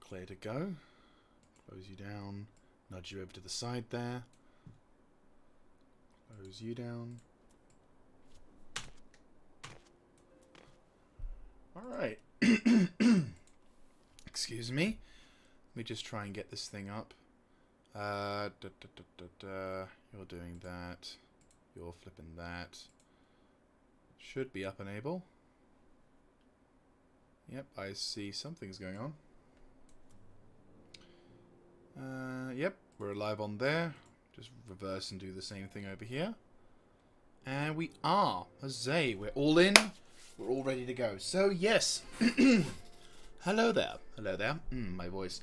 clear to go. Close you down. Nudge you over to the side there. Close you down. Alright. Excuse me. Let me just try and get this thing up. You're doing that. You're flipping that. Should be up and able. Yep, I see something's going on. Yep, we're alive on there. Just reverse and do the same thing over here. And we are. Huzzay, we're all in. We're all ready to go. So, yes. Hello there. Hello there. My voice.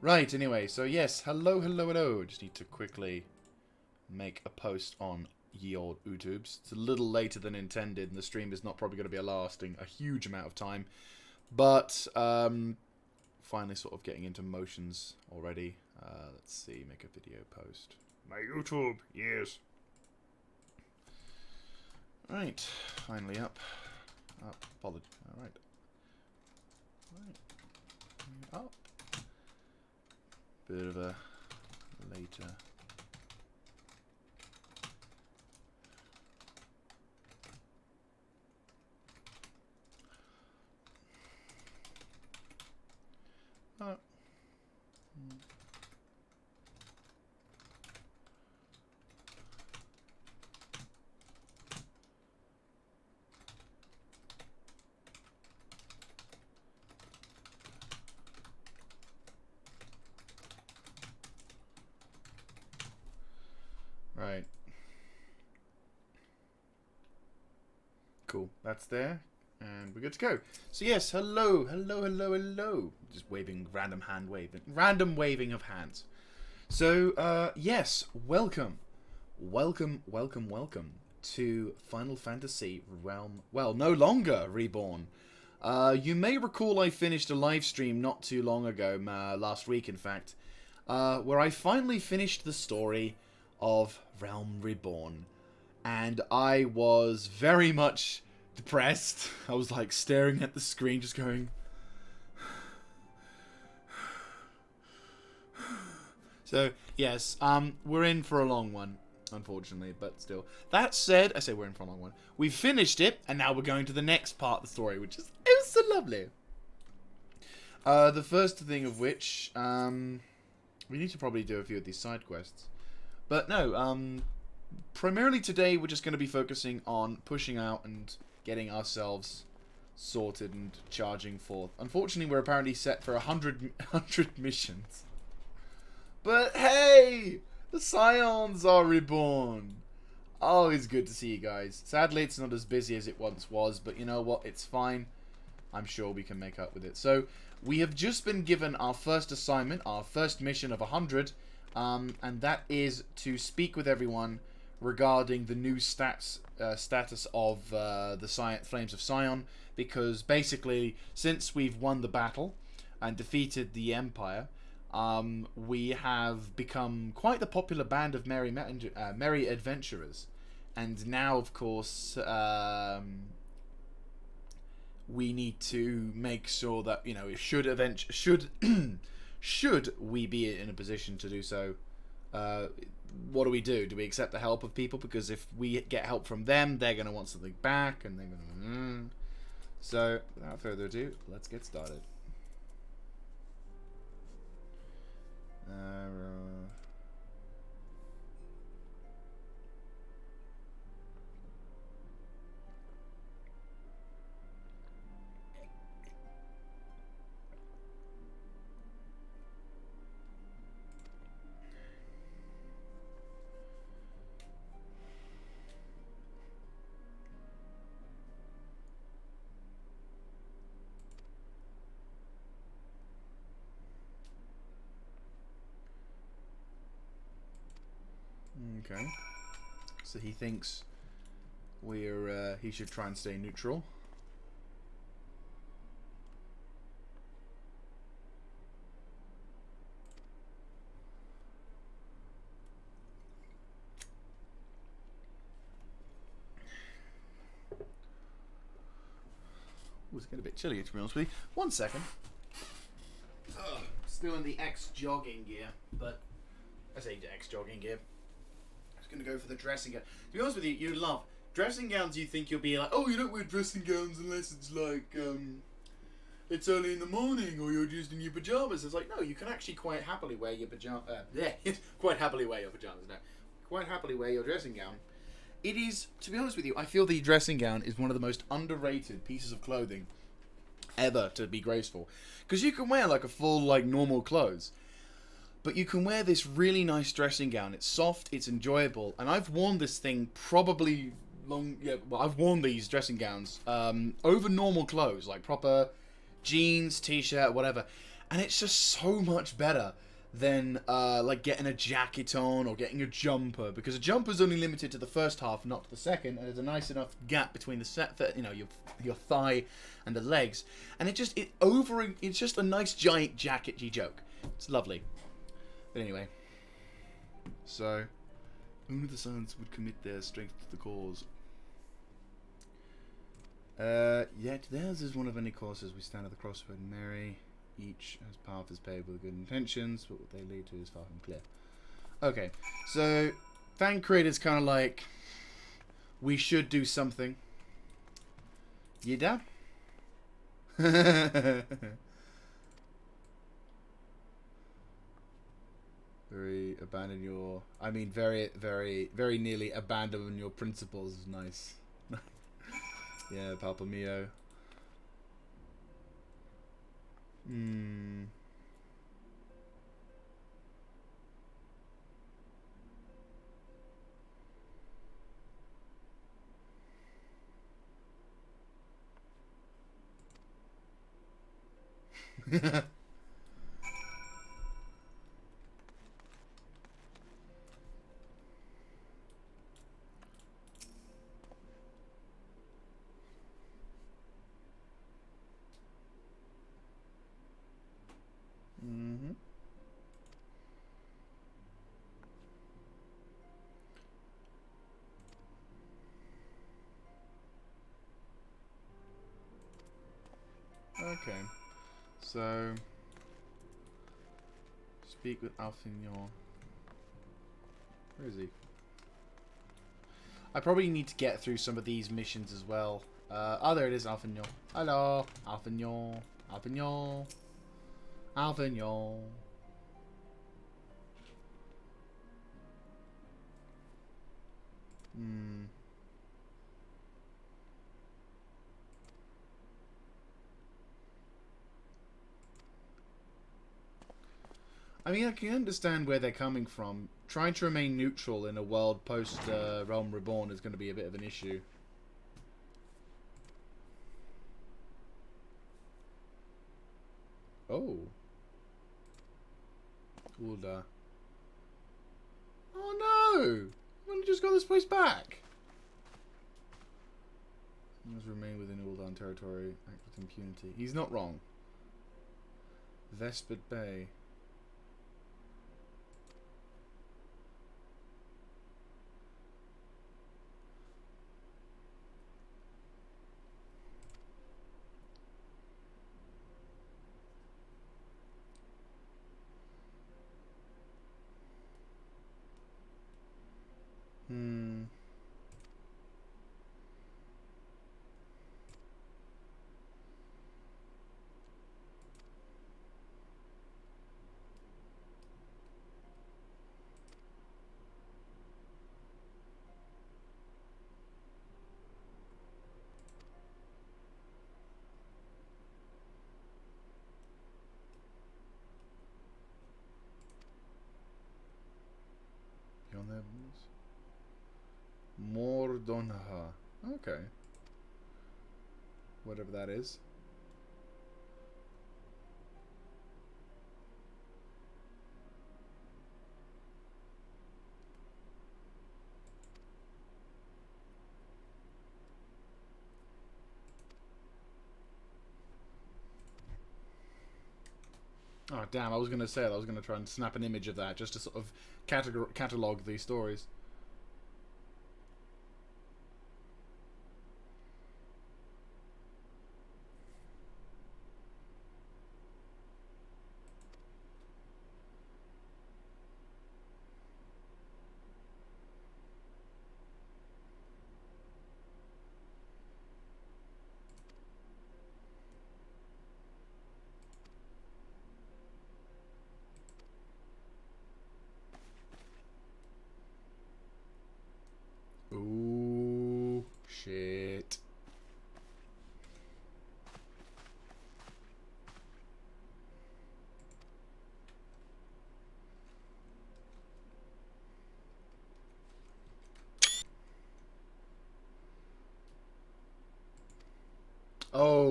Right, anyway. So, yes. Hello, hello, hello. Just need to quickly make a post on ye old YouTubes. It's a little later than intended, and the stream is not probably going to be lasting a huge amount of time. But, finally sort of getting into motions already. Let's see. Make a video post. My YouTube, yes. Right, finally up. Up, alright. Up. Bit of a later. Right. Cool. That's there. And we're good to go. So yes, hello, hello, hello, hello. Just waving, random hand waving. Random waving of hands. So, yes, welcome. Welcome, welcome, welcome to Final Fantasy Realm... Well, no longer Reborn. You may recall I finished a live stream not too long ago, last week in fact, where I finally finished the story of Realm Reborn. And I was very much depressed. I was like staring at the screen just going... So, yes, we're in for a long one, unfortunately, but still. That said, I say we're in for a long one. We've finished it, and now we're going to the next part of the story, which is so lovely. The first thing of which, we need to probably do a few of these side quests. But no, primarily today we're just going to be focusing on pushing out and getting ourselves sorted and charging forth. Unfortunately, we're apparently set for 100 missions. But hey, the Scions are reborn. Always good to see you guys. Sadly, it's not as busy as it once was, but you know what? It's fine. I'm sure we can make up with it. So, we have just been given our first assignment, our first mission of 100, and that is to speak with everyone regarding the new status of the Flames of Sion, because basically, since we've won the battle and defeated the Empire, we have become quite the popular band of merry adventurers, and now, of course, we need to make sure that, you know, should we be in a position to do so, what do we do? Do we accept the help of people? Because if we get help from them, they're going to want something back, and they're going to... So, without further ado, let's get started. Okay. So he thinks he should try and stay neutral. it's getting a bit chilly, to be honest with you. 1 second. Ugh, still in the X jogging gear, but I say X jogging gear. I was going to go for the dressing gown. To be honest with you, you love dressing gowns. You think you'll be like, oh, you don't wear dressing gowns unless it's like it's early in the morning or you're just in your pajamas. It's like, no, you can actually quite happily wear your pajamas. Quite happily wear your pajamas. No, quite happily wear your dressing gown. It is, to be honest with you, I feel the dressing gown is one of the most underrated pieces of clothing ever to be graceful. Because you can wear like a full, like, normal clothes. But you can wear this really nice dressing gown. It's soft, it's enjoyable. And I've worn this thing probably I've worn these dressing gowns over normal clothes, like proper jeans, t-shirt, whatever. And it's just so much better than like getting a jacket on or getting a jumper, because a jumper's only limited to the first half, not to the second, and there's a nice enough gap between your thigh and the legs, and it's just a nice giant jacket-y joke. It's lovely. But anyway, so only the sons would commit their strength to the cause. Yet theirs is one of many courses. We stand at the crossroad and Mary. Each has path is paved with good intentions, but what they lead to is far from clear. Okay, so Thancred is kind of like, we should do something. Yida? Very nearly abandon your principles is nice. Yeah, Papa Mio. Okay, so speak with Alfignon. Where is he? I probably need to get through some of these missions as well. Oh, there it is, Alfignon. Hello, Alfignon. Alfignon. Alfignon. I mean, I can understand where they're coming from. Trying to remain neutral in a world post Realm Reborn is going to be a bit of an issue. Oh. Ulda. Oh no! I only just got this place back. He must remain within Uldan territory, act with impunity. He's not wrong. Vespid Bay. Beyond their walls. Mordonha. Okay. Whatever that is. Oh, damn, I was going to say that. I was going to try and snap an image of that just to sort of catalogue these stories.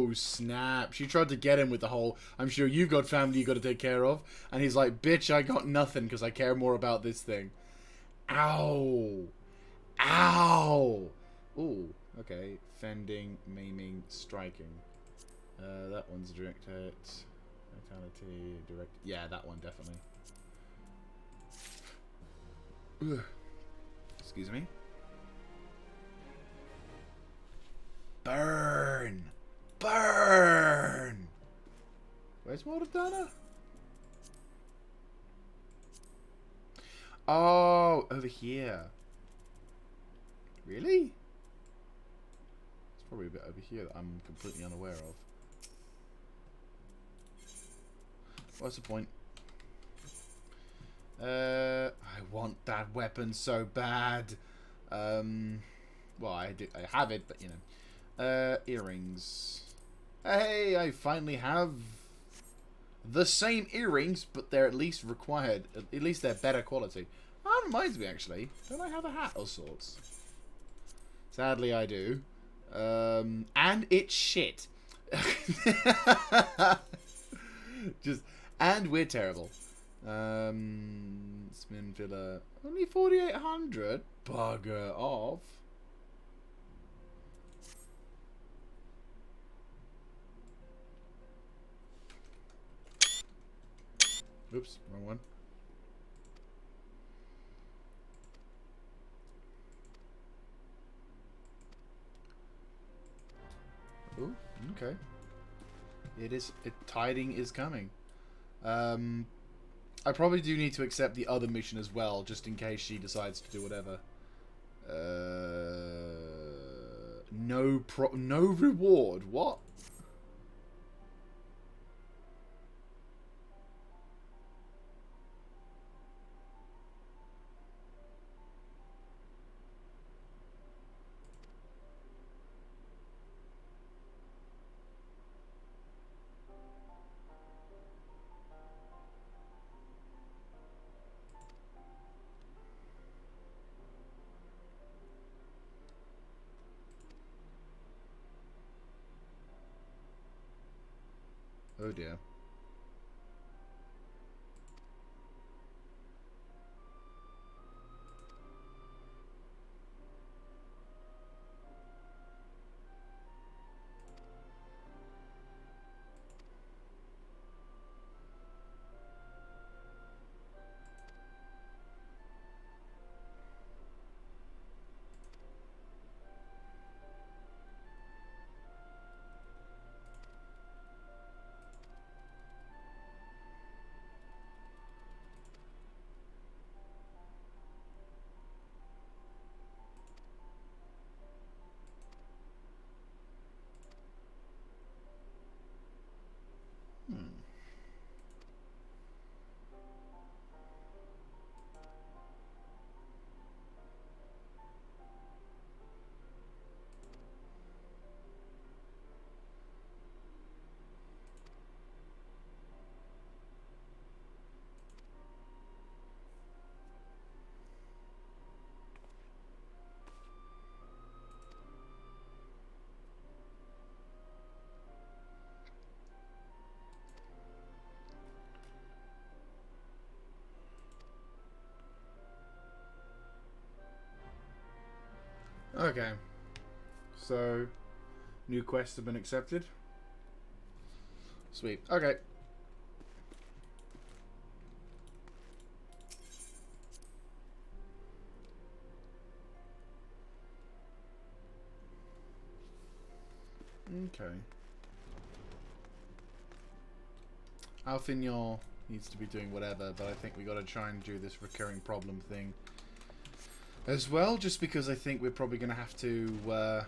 Oh, snap. She tried to get him with the whole, I'm sure you've got family you got to take care of. And he's like, bitch, I got nothing because I care more about this thing. Ow. Ow. Ooh, okay. Fending, maiming, striking. That one's direct hit. Vitality, direct... Yeah, that one, definitely. Ugh. Excuse me. Burn! Burn! Where's Mortadana? Oh, over here. Really? It's probably a bit over here that I'm completely unaware of. What's the point? I want that weapon so bad. Well, I have it, but you know. Earrings. Hey, I finally have the same earrings, but they're at least required. At least they're better quality. That reminds me, actually. Don't I have a hat of sorts? Sadly, I do. And it's shit. Just, and we're terrible. Spin filler. Only 4,800? Bugger off. Oops, wrong one. Ooh, okay. Tiding is coming. I probably do need to accept the other mission as well, just in case she decides to do whatever. No reward. What? Oh dear. Okay. So, new quests have been accepted. Sweet. Okay. Okay. Alfinor needs to be doing whatever, but I think we got to try and do this recurring problem thing as well, just because I think we're probably going to have to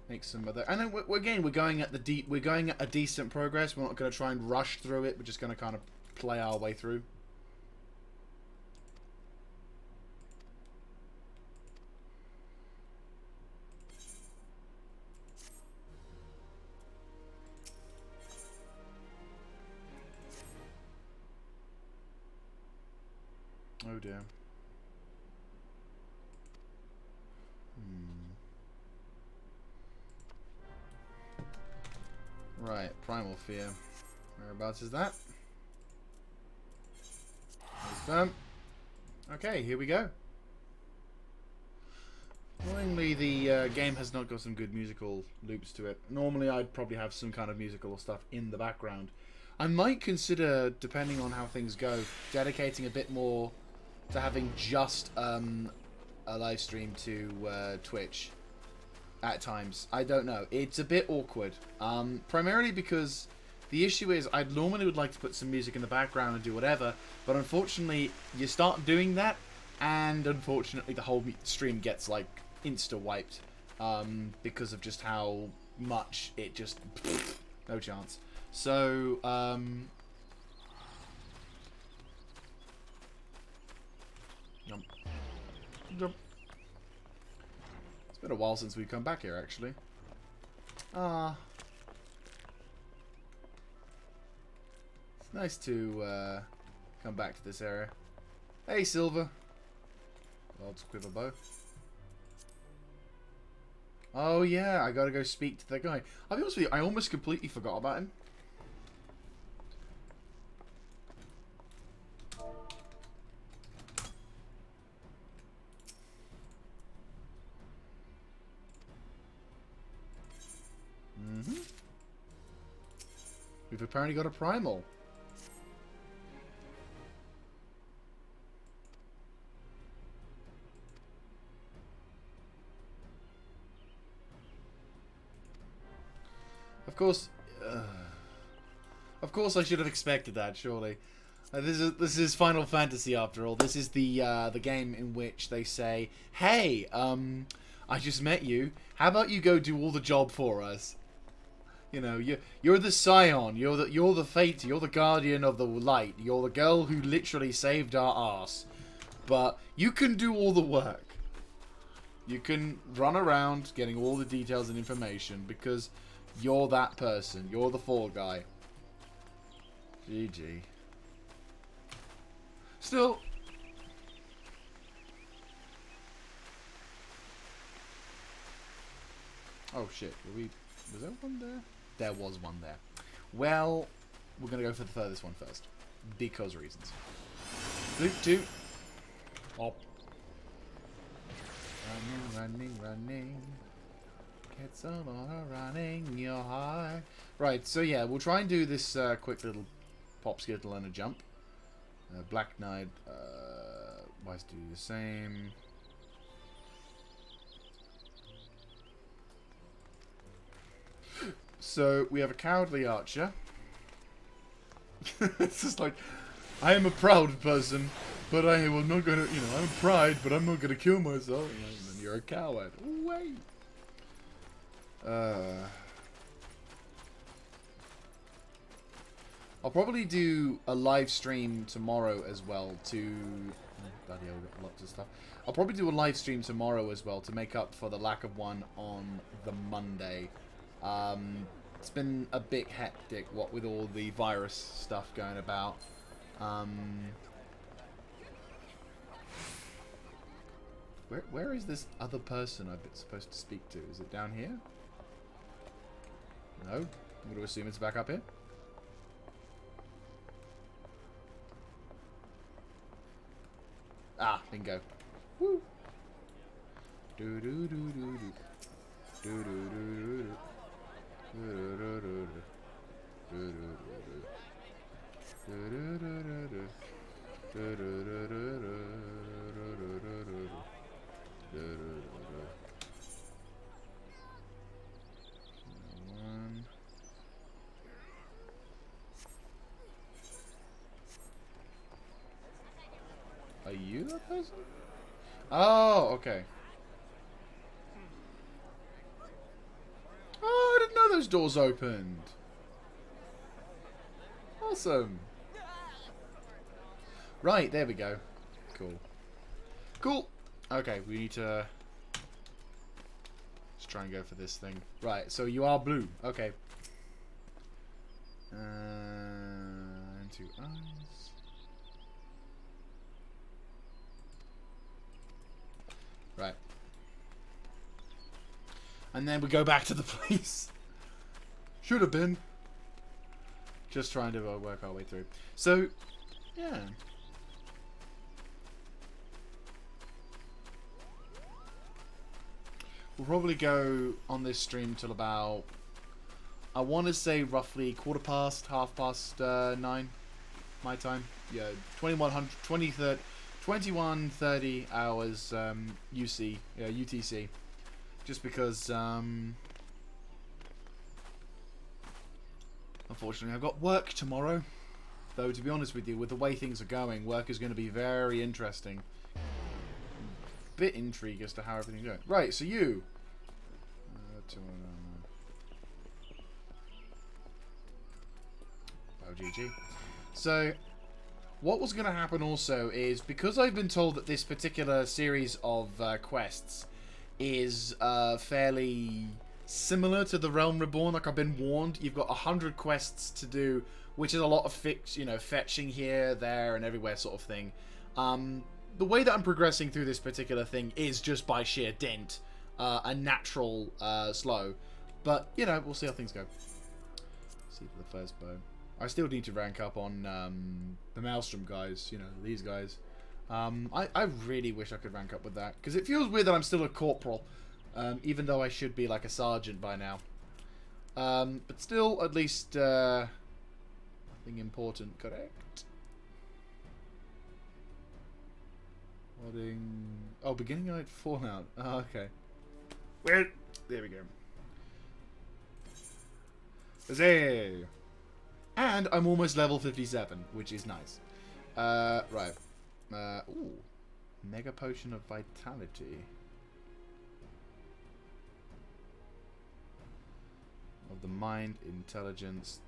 make some other. And then we're going at we're going at a decent progress. We're not going to try and rush through it. We're just going to kind of play our way through. Oh dear. Right, Primal Fear. Whereabouts is that? Confirm. Okay, here we go. Annoyingly, the game has not got some good musical loops to it. Normally, I'd probably have some kind of musical stuff in the background. I might consider, depending on how things go, dedicating a bit more to having just a live stream to Twitch at times. I don't know. It's a bit awkward. Primarily because the issue is I normally would like to put some music in the background and do whatever, but unfortunately, you start doing that, and unfortunately, the whole stream gets like insta-wiped because of just how much it just... no chance. So, jump. Jump. It's been a while since we've come back here, actually. Ah. It's nice to come back to this area. Hey, Silver. Lord's Quiver Bow. Oh yeah, I gotta go speak to that guy. I'll be honest with you, I almost completely forgot about him. We've apparently got a primal. Of course, I should have expected that. Surely, this is Final Fantasy after all. This is the game in which they say, "Hey, I just met you. How about you go do all the job for us? You know, you're the Scion. You're the Fate. You're the Guardian of the Light. You're the girl who literally saved our ass. But you can do all the work. You can run around getting all the details and information because you're that person. You're the fall guy." GG. Still. Oh shit, was there one there? There was one there. Well, we're gonna go for the furthest one first. Because reasons. Loop 2. Op. Running. Get some more running your heart. Right, so yeah, we'll try and do this quick little pop, skittle, and a jump. Black Knight, wise do the same. So we have a cowardly archer. It's just like, I am a proud person, but I will not gonna, you know, I'm pride, but I'm not gonna kill myself. And then you're a coward. Wait. I'll probably do a live stream tomorrow as well to... Bloody hell, we've got lots of stuff. I'll probably do a live stream tomorrow as well to make up for the lack of one on the Monday. It's been a bit hectic, what with all the virus stuff going about. Where is this other person I'm supposed to speak to? Is it down here? No? I'm going to assume it's back up here. Ah, bingo. Woo! Do do do do do. Do do do do do. Do do do do do. Do do do do. Do do do do. Do do do do do. Do do do do. One. Are you that person? Oh, okay. Oh, I didn't know those doors opened. Awesome. Right, there we go. Cool. Cool. Okay, we need to... Let's try and go for this thing. Right, so you are blue. Okay. Into eyes. Right. And then we go back to the place. Should have been. Just trying to work our way through. So, yeah. We'll probably go on this stream till about, I want to say roughly half past 9 my time. Yeah, 21:30 hours UC, yeah, UTC. Just because, unfortunately, I've got work tomorrow. Though, to be honest with you, with the way things are going, work is going to be very interesting. Bit intrigued as to how everything's going. Right, so you. Oh, GG. So, what was going to happen also is, because I've been told that this particular series of quests is fairly similar to the Realm Reborn, like I've been warned, you've got 100 quests to do, which is a lot of fetching here, there, and everywhere sort of thing. The way that I'm progressing through this particular thing is just by sheer dint, a natural slow. But, you know, we'll see how things go. Let's see for the first bow. I still need to rank up on the Maelstrom guys, you know, these guys. I really wish I could rank up with that, because it feels weird that I'm still a corporal, even though I should be like a sergeant by now. But still, at least, nothing important, correct? Oh, beginning night Fallout. Oh, okay. Well, there we go. Huzzay! And I'm almost level 57, which is nice. Right. Ooh. Mega Potion of Vitality. Of the mind, intelligence.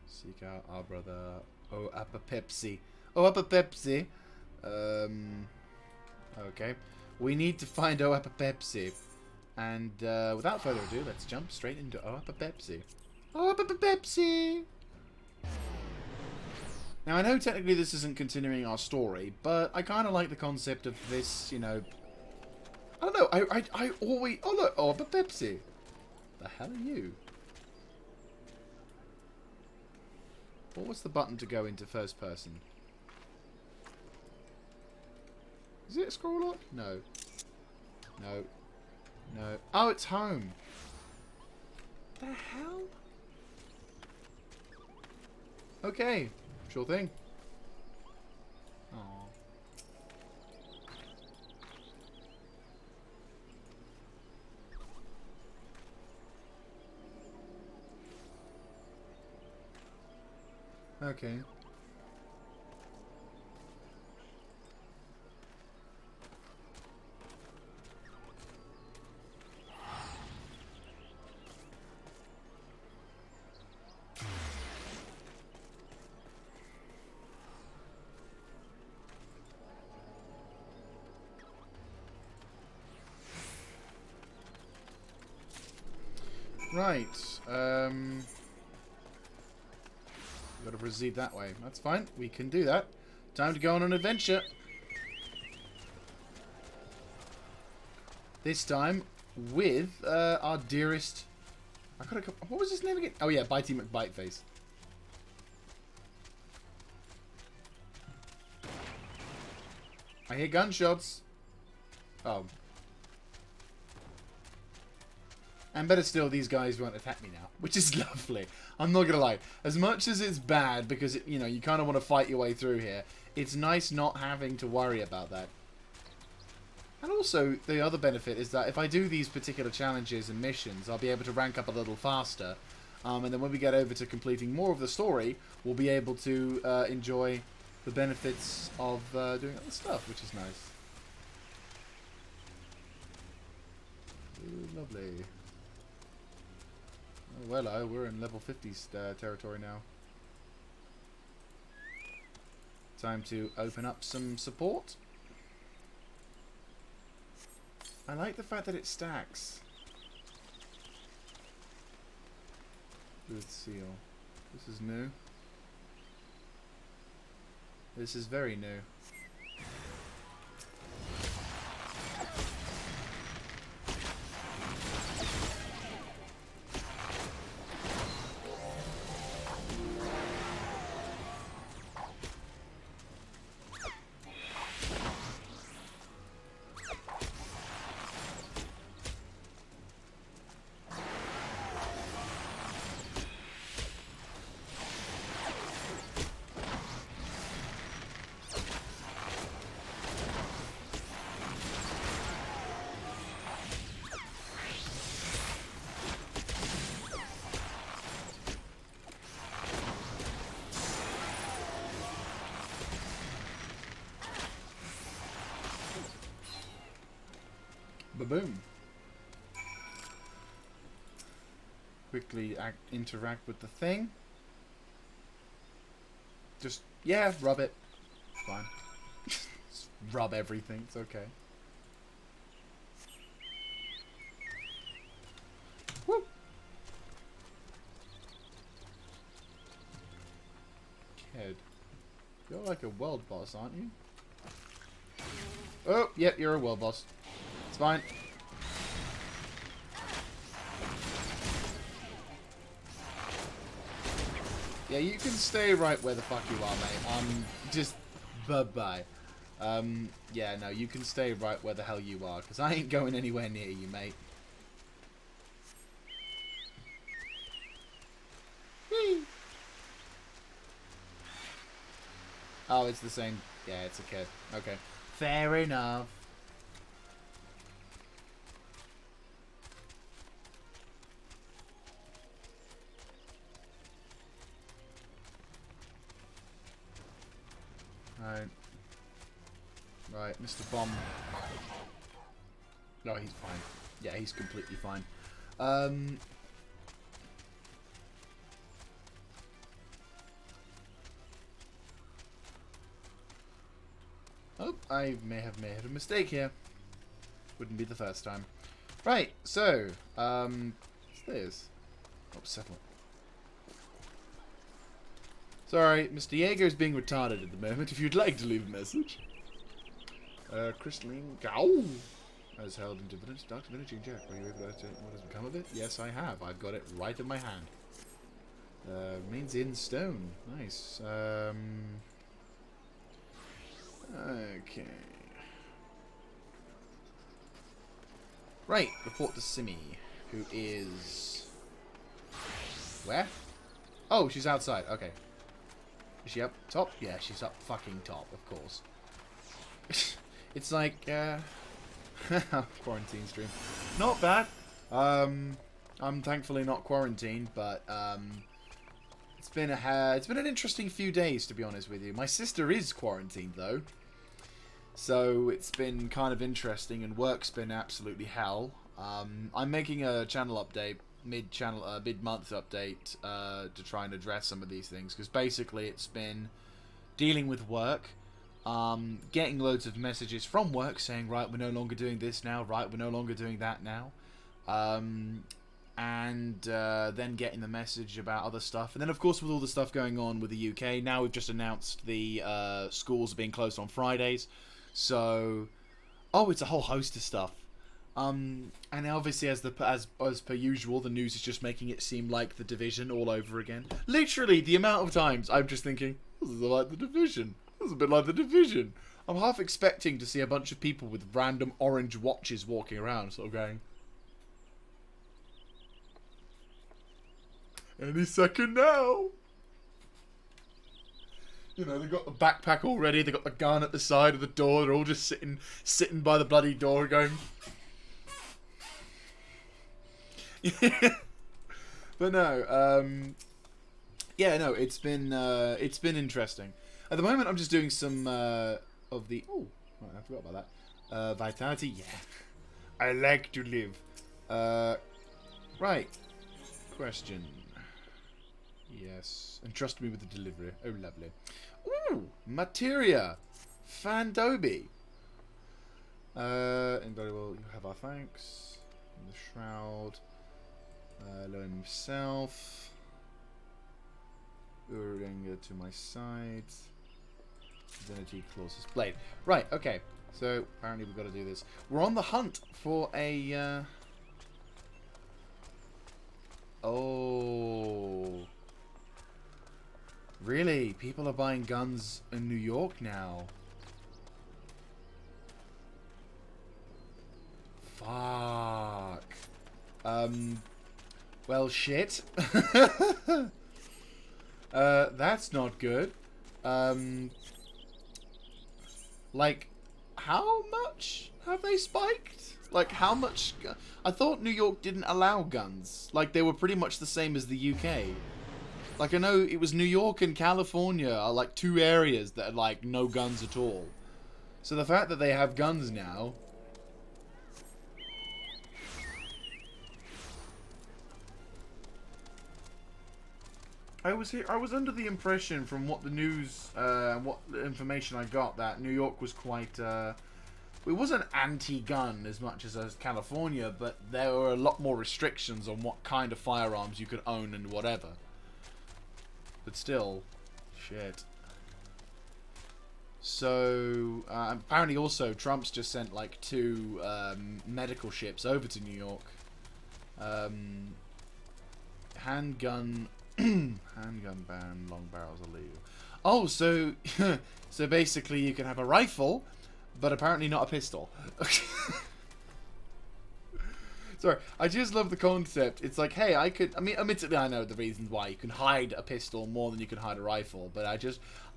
Seek out our brother. Oh, Apopepsy. Oh, Apopepsy. Okay. We need to find Oh, Apopepsy. And without further ado, let's jump straight into Oh, Apopepsy. Oh, Apopepsy! Now, I know technically this isn't continuing our story, but I kind of like the concept of this, you know... I don't know, I always... Oh, look! Oh, Apopepsy! The hell are you? What was the button to go into first person? Is it a scroll lock? No. No. No. Oh, it's home. The hell? Okay. Sure thing. Aww. Okay. Right. Got to proceed that way. That's fine. We can do that. Time to go on an adventure. This time with our dearest... What was his name again? Oh yeah, Bitey McBiteface. I hear gunshots. Oh. And better still, these guys won't attack me now, which is lovely. I'm not gonna lie. As much as it's bad, because you know you kind of want to fight your way through here, it's nice not having to worry about that. And also, the other benefit is that if I do these particular challenges and missions, I'll be able to rank up a little faster. And then when we get over to completing more of the story, we'll be able to enjoy the benefits of doing other stuff, which is nice. Ooh, lovely. Oh, well, we're in level 50's territory now. Time to open up some support. I like the fact that it stacks. Booth seal. This is new. This is very new. Ba-boom. Quickly interact with the thing. Just, yeah, rub it. It's fine. Just rub everything. It's okay. Woo! Kid. You're like a world boss, aren't you? Oh, yep, you're a world boss. It's fine. Yeah, you can stay right where the fuck you are, mate. Just bye-bye. Yeah, no, you can stay right where the hell you are, because I ain't going anywhere near you, mate. Whee! Oh, it's the same. Yeah, it's a kid. Okay. Fair enough. Right. Right, Mr. Bomb. No, he's fine. Yeah, he's completely fine. Oh, I may have made a mistake here. Wouldn't be the first time. Right, so, what's this? Oh, settle. Sorry, Mr. Jaeger's being retarded at the moment. If you'd like to leave a message. Crystalline Gow has held in dividends. Dark Divinity Jack. Were you able to what has become of it? Yes, I have. I've got it right in my hand. Remains in stone. Nice. Okay. Right, report to Simi, who is... Where? Oh, she's outside. Okay. Is she up top? Yeah, she's up fucking top, of course. It's like, quarantine stream. Not bad. I'm thankfully not quarantined, but, it's been an interesting few days, to be honest with you. My sister is quarantined, though. So, it's been kind of interesting, and work's been absolutely hell. I'm making a channel update, mid-month update, to try and address some of these things, because basically it's been dealing with work, getting loads of messages from work saying, right, we're no longer doing this now, right, we're no longer doing that now, and then getting the message about other stuff, and then of course with all the stuff going on with the UK, now we've just announced the schools are being closed on Fridays, so, it's a whole host of stuff. And obviously, as per usual, the news is just making it seem like The Division all over again. Literally, the amount of times I'm just thinking, this is like The Division. This is a bit like The Division. I'm half expecting to see a bunch of people with random orange watches walking around, sort of going, any second now. You know, they've got the backpack already, they've got the gun at the side of the door, they're all just sitting by the bloody door going... But no, yeah, no, it's been interesting. At the moment, I'm just doing some of the... Oh, right, I forgot about that. Vitality, yeah. I like to live. Right. Question. Yes. Entrust me with the delivery. Oh, lovely. Ooh, materia. Fandobi. Invaluable, you have our thanks. The shroud. Loan himself. Urenga to my side. Divinity Colossus Blade. Right, okay. So, apparently we've got to do this. We're on the hunt for a... Oh... Really? People are buying guns in New York now. Fuck. Well, shit. That's not good. Like, how much have they spiked? Like, how much... I thought New York didn't allow guns. Like, they were pretty much the same as the UK. Like, I know it was New York and California are, like, two areas that are, like, no guns at all. So the fact that they have guns now... I was under the impression from what the news, what information I got, that New York was quite. It wasn't anti-gun as much as California, but there were a lot more restrictions on what kind of firearms you could own and whatever. But still, shit. So apparently, also Trump's just sent like 2 medical ships over to New York. Handgun ban, long barrels illegal. Oh, so so basically you can have a rifle, but apparently not a pistol. Sorry, I just love the concept. It's like, hey, I mean, admittedly, I know the reasons why you can hide a pistol more than you can hide a rifle, but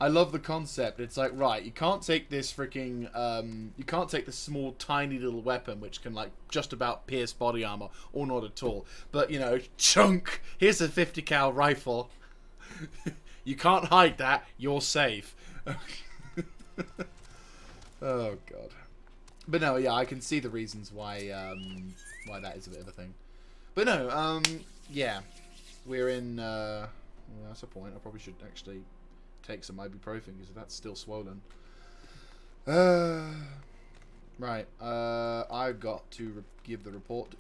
I love the concept. It's like, right, you can't take this freaking, you can't take this small, tiny little weapon which can, like, just about pierce body armor, or not at all. But, you know, chunk, here's a 50 cal rifle. You can't hide that, you're safe. Oh, God. But no, yeah, I can see the reasons why that is a bit of a thing. But no, yeah. We're in, well, that's a point. I probably should actually take some ibuprofen, because that's still swollen. Right, I've got to give the report.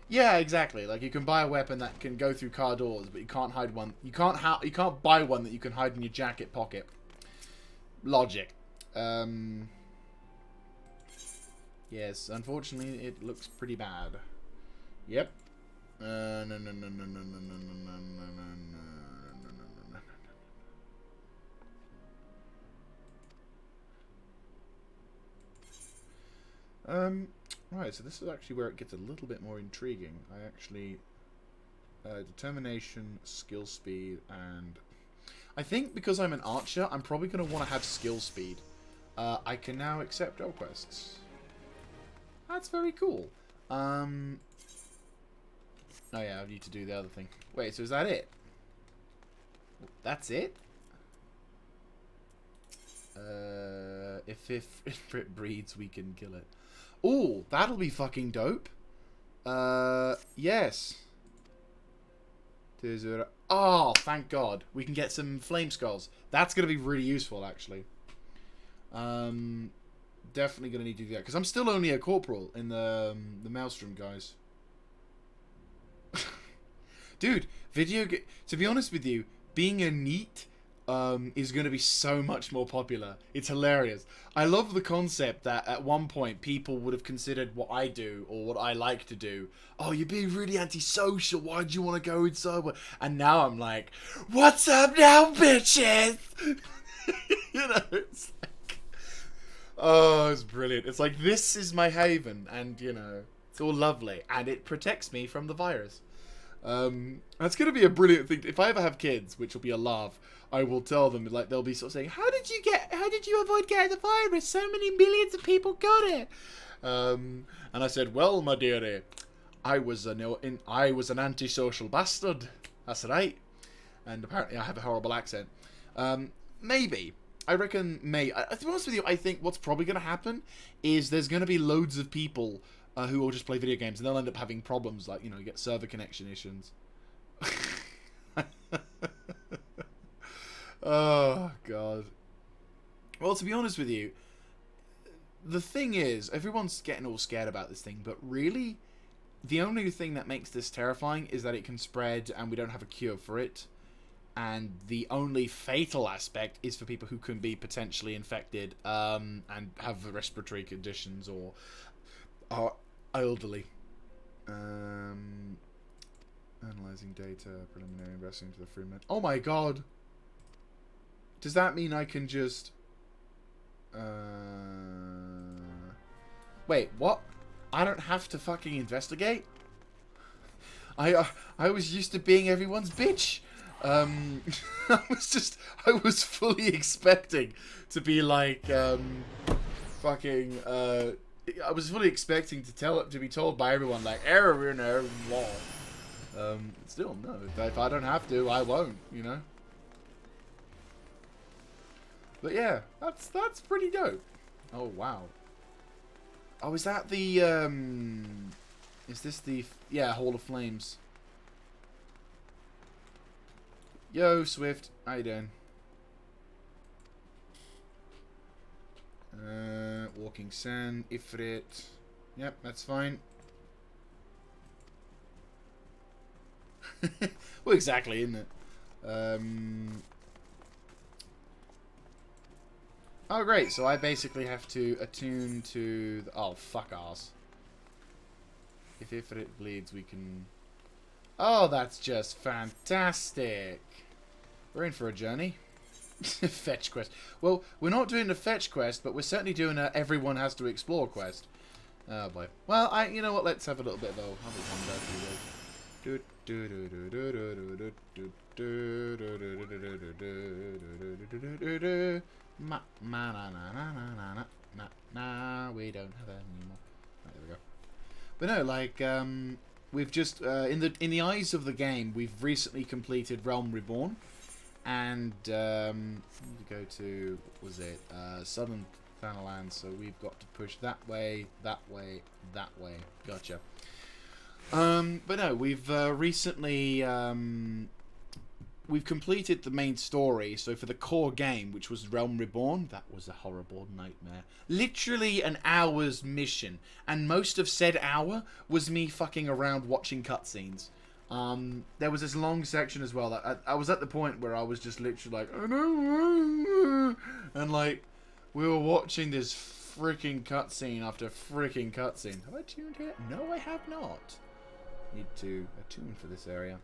Yeah, exactly. Like, you can buy a weapon that can go through car doors, but you can't hide one. You can't buy one that you can hide in your jacket pocket. Logic. Yes, unfortunately, it looks pretty bad. Yep. Right, so this is actually where it gets a little bit more intriguing. I actually... determination, skill speed, and... I think because I'm an archer, I'm probably going to want to have skill speed. I can now accept job quests. That's very cool. Oh yeah, I need to do the other thing. Wait, so is that it? That's it? If it breeds, we can kill it. Oh, that'll be fucking dope. Yes. Oh, thank God. We can get some flame skulls. That's going to be really useful, actually. Definitely going to need to do that. Because I'm still only a corporal in the Maelstrom, guys. Dude, to be honest with you, being a NEET is going to be so much more popular. It's hilarious. I love the concept that at one point people would have considered what I do or what I like to do. Oh, you're being really antisocial. Why do you want to go inside? And now I'm like, what's up now, bitches? You know, it's like, oh, it's brilliant. It's like, this is my haven, and you know, it's all lovely, and it protects me from the virus. That's going to be a brilliant thing. If I ever have kids, which will be a laugh, I will tell them, like, they'll be sort of saying, how did you avoid getting the virus? So many millions of people got it. And I said, well, my dearie, I was an antisocial bastard. That's right. And apparently I have a horrible accent. Maybe. I reckon, to be honest with you, I think what's probably going to happen is there's going to be loads of people who will just play video games, and they'll end up having problems, like, you know, you get server connection issues. Oh, God. Well, to be honest with you, the thing is, everyone's getting all scared about this thing, but really, the only thing that makes this terrifying is that it can spread, and we don't have a cure for it. And the only fatal aspect is for people who can be potentially infected, and have respiratory conditions, or are elderly. Analyzing data, preliminary investing into the Freeman. Oh my God! Does that mean I can just... Wait, what? I don't have to fucking investigate? I was used to being everyone's bitch. I was fully expecting to be like, fucking, I was fully expecting to be told by everyone, like, error in a wall. Still, no. If I don't have to, I won't, you know? But yeah, that's pretty dope. Oh, wow. Oh, is that the, is this the, yeah, Hall of Flames. Yo, Swift. How you doing? Walking sand, Ifrit. Yep, that's fine. Well, exactly, isn't it? Oh, great. So I basically have to attune to the... Oh, fuck ours. If Ifrit bleeds, we can... Oh, that's just fantastic. We're in for a journey. Fetch quest. Well, we're not doing a fetch quest, but we're certainly doing a everyone has to explore quest. Oh boy. Well, you know what? Let's have a little bit of a we don't have that anymore. Right, there we go. But no, like we've just in the eyes of the game, we've recently completed Realm Reborn. And we go to, what was it, Southern Thanalan, so we've got to push that way, that way, that way. Gotcha. But no, we've recently, we've completed the main story, so for the core game, which was Realm Reborn, that was a horrible nightmare. Literally an hour's mission, and most of said hour was me fucking around watching cutscenes. There was this long section as well that I was at the point where I was just literally like, I don't, and like we were watching this freaking cutscene after freaking cutscene. Have I tuned here? No, I have not. Need to attune for this area.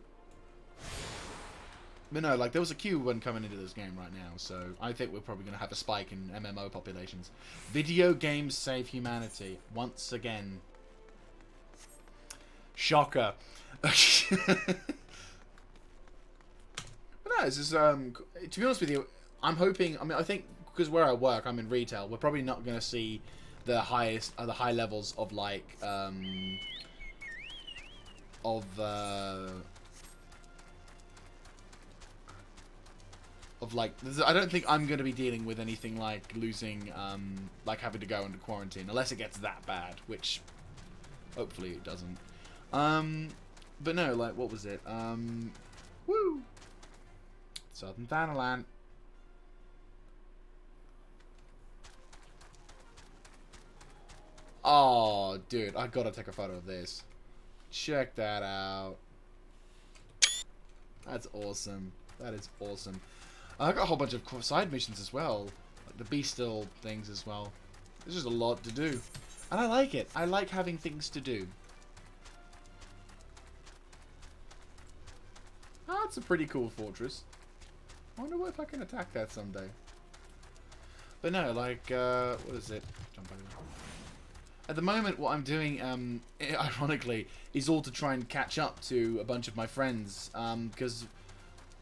But no, like there was a queue when coming into this game right now, so I think we're probably going to have a spike in MMO populations. Video games save humanity once again. Shocker. But no, this is to be honest with you, I'm hoping. I mean, I think because where I work, I'm in retail. We're probably not going to see the highest, the high levels of like of like. I don't think I'm going to be dealing with anything like losing, like having to go into quarantine, unless it gets that bad, which hopefully it doesn't. But no, like, what was it? Woo! Southern Thanalan. Oh, dude, I gotta take a photo of this. Check that out. That's awesome. That is awesome. I got a whole bunch of side missions as well. Like the Beastal things as well. There's just a lot to do. And I like it. I like having things to do. Oh, it's a pretty cool fortress. I wonder if I can attack that someday. But no, like, what is it? Jump over. At the moment, what I'm doing, ironically, is all to try and catch up to a bunch of my friends. Because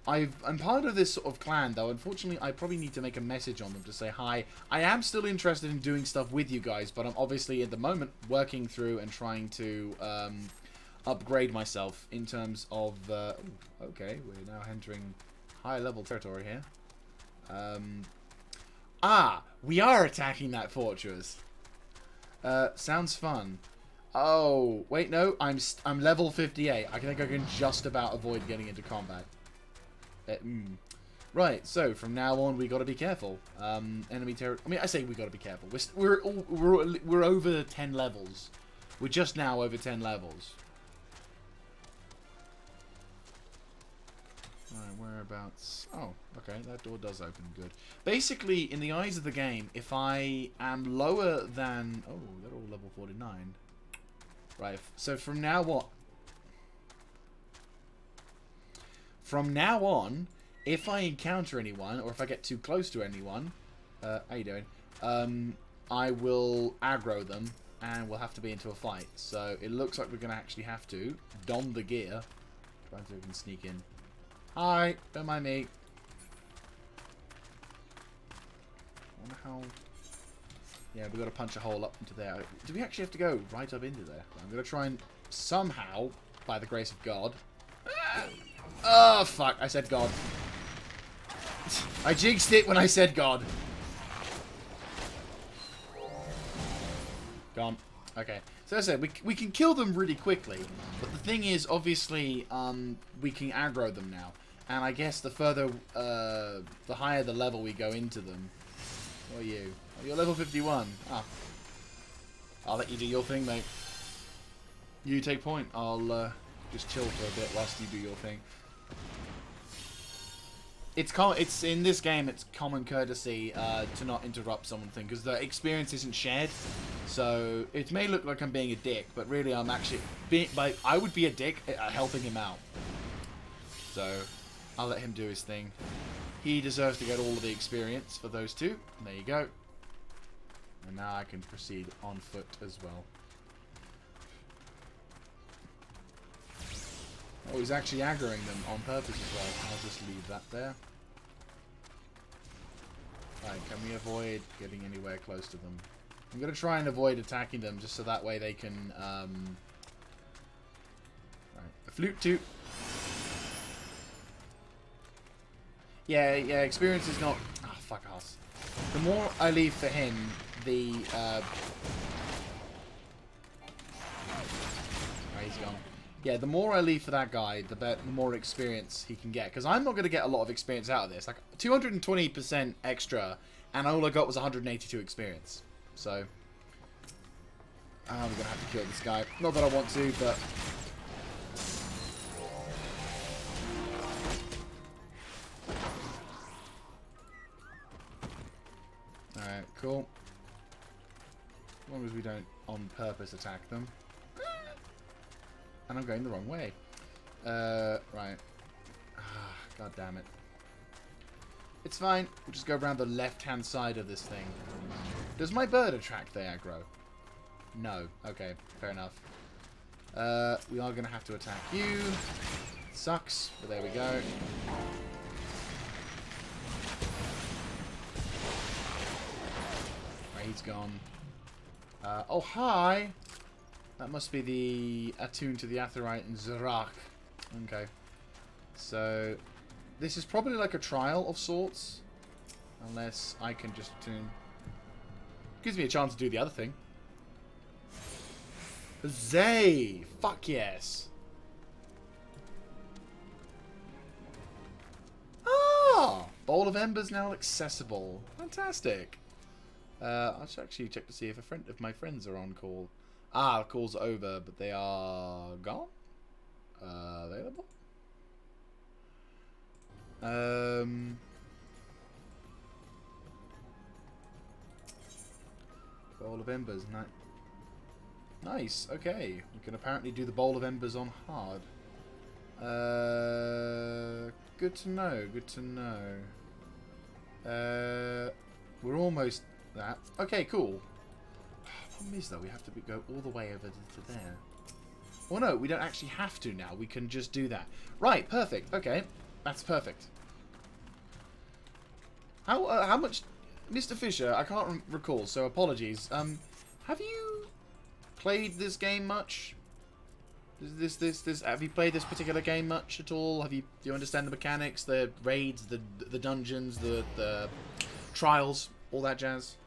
I'm part of this sort of clan, though. Unfortunately, I probably need to make a message on them to say hi. I am still interested in doing stuff with you guys, but I'm obviously, at the moment, working through and trying to upgrade myself in terms of... okay, we're now entering high-level territory here. We are attacking that fortress. Sounds fun. Oh, wait, no, I'm level 58. I think I can just about avoid getting into combat. Right, so from now on we got to be careful. Enemy territory. I mean, I say we got to be careful. We're over 10 levels. We're just now over 10 levels. Alright, whereabouts? Oh, okay, that door does open. Good. Basically, in the eyes of the game, if I am lower than... Oh, they're all level 49. Right, so from now on... From now on, if I encounter anyone, or if I get too close to anyone... how you doing? I will aggro them, and we'll have to be into a fight. So, it looks like we're going to actually have to don the gear. Try to even sneak in. Hi, don't mind me. Wonder how... Yeah, we've got to punch a hole up into there. Do we actually have to go right up into there? I'm going to try and somehow, by the grace of God... Oh, fuck, I said God. I jinxed it when I said God. Gone. Okay. So as I said, we can kill them really quickly, but the thing is, obviously, we can aggro them now. And I guess the further, the higher the level we go into them. What are you? Oh, you're level 51. Ah. I'll let you do your thing, mate. You take point. I'll just chill for a bit whilst you do your thing. It's in this game. It's common courtesy to not interrupt someone's thing because the experience isn't shared. So it may look like I'm being a dick, but really I'm actually I would be a dick at helping him out. So I'll let him do his thing. He deserves to get all of the experience for those two. There you go. And now I can proceed on foot as well. Oh, he's actually aggroing them on purpose as well. I'll just leave that there. Right, can we avoid getting anywhere close to them? I'm going to try and avoid attacking them just so that way they can... Right, a flute too. Yeah, experience is not... Ah, fuck us. The more I leave for him, the... Right, he's gone. Yeah, the more I leave for that guy, the more experience he can get. Because I'm not going to get a lot of experience out of this. Like, 220% extra, and all I got was 182 experience. So... we're going to have to kill this guy. Not that I want to, but... Alright, cool. As long as we don't on purpose attack them. And I'm going the wrong way. Right. God damn it. It's fine. We'll just go around the left-hand side of this thing. Does my bird attract the aggro? No. Okay, fair enough. We are going to have to attack you. Sucks, but there we go. Right, he's gone. Oh, hi! That must be the attuned to the Aetheryte and Zarak. Okay. So, this is probably like a trial of sorts. Unless I can just attune. Gives me a chance to do the other thing. Zay! Fuck yes! Ah! Bowl of Embers now accessible. Fantastic. I should actually check to see if my friends are on call. Ah, call's over, but they are gone? Available? Bowl of Embers. Nice, okay. We can apparently do the Bowl of Embers on hard. Good to know, good to know. We're almost that. Okay, cool. Problem is, though, we have to go all the way over to there. Well, no, we don't actually have to now. We can just do that. Right, perfect. Okay, that's perfect. How much... Mr. Fisher, I can't recall, so apologies. Have you played this game much? Have you played this particular game much at all? Do you understand the mechanics, the raids, the dungeons, the trials, all that jazz?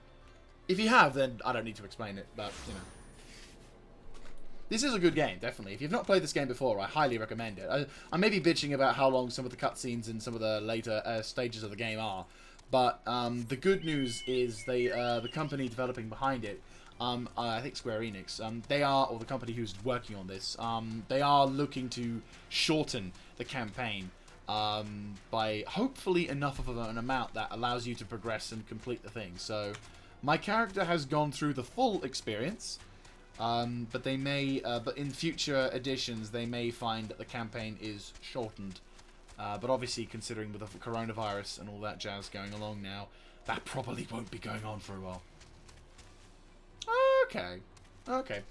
If you have, then I don't need to explain it, but, you know. This is a good game, definitely. If you've not played this game before, I highly recommend it. I may be bitching about how long some of the cutscenes and some of the later stages of the game are, but the good news is the company developing behind it, I think Square Enix, they are, or the company who's working on this, they are looking to shorten the campaign by hopefully enough of an amount that allows you to progress and complete the thing. So my character has gone through the full experience, but they may, but in future editions, they may find that the campaign is shortened. But obviously, considering with the coronavirus and all that jazz going along now, that probably won't be going on for a while. Okay. Okay.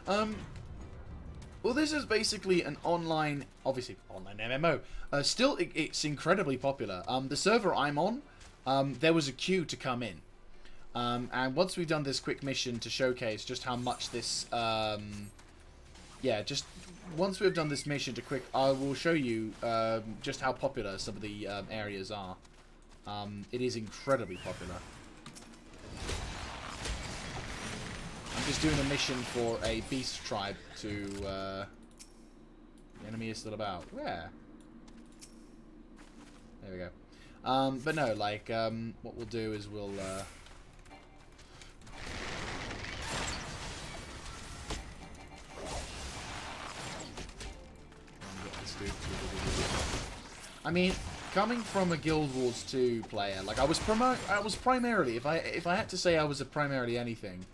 Well, this is basically an online, obviously, online MMO. Still, it's incredibly popular. The server I'm on, there was a queue to come in. And once we've done this quick mission to showcase just how much this, once we've done this mission I will show you just how popular some of the areas are. It is incredibly popular. I'm just doing a mission for a beast tribe to, the enemy is still about. Where? There we go. But no, like, what we'll do is we'll, get this dude. I mean, coming from a Guild Wars 2 player, like, I was primarily, if I had to say I was primarily anything,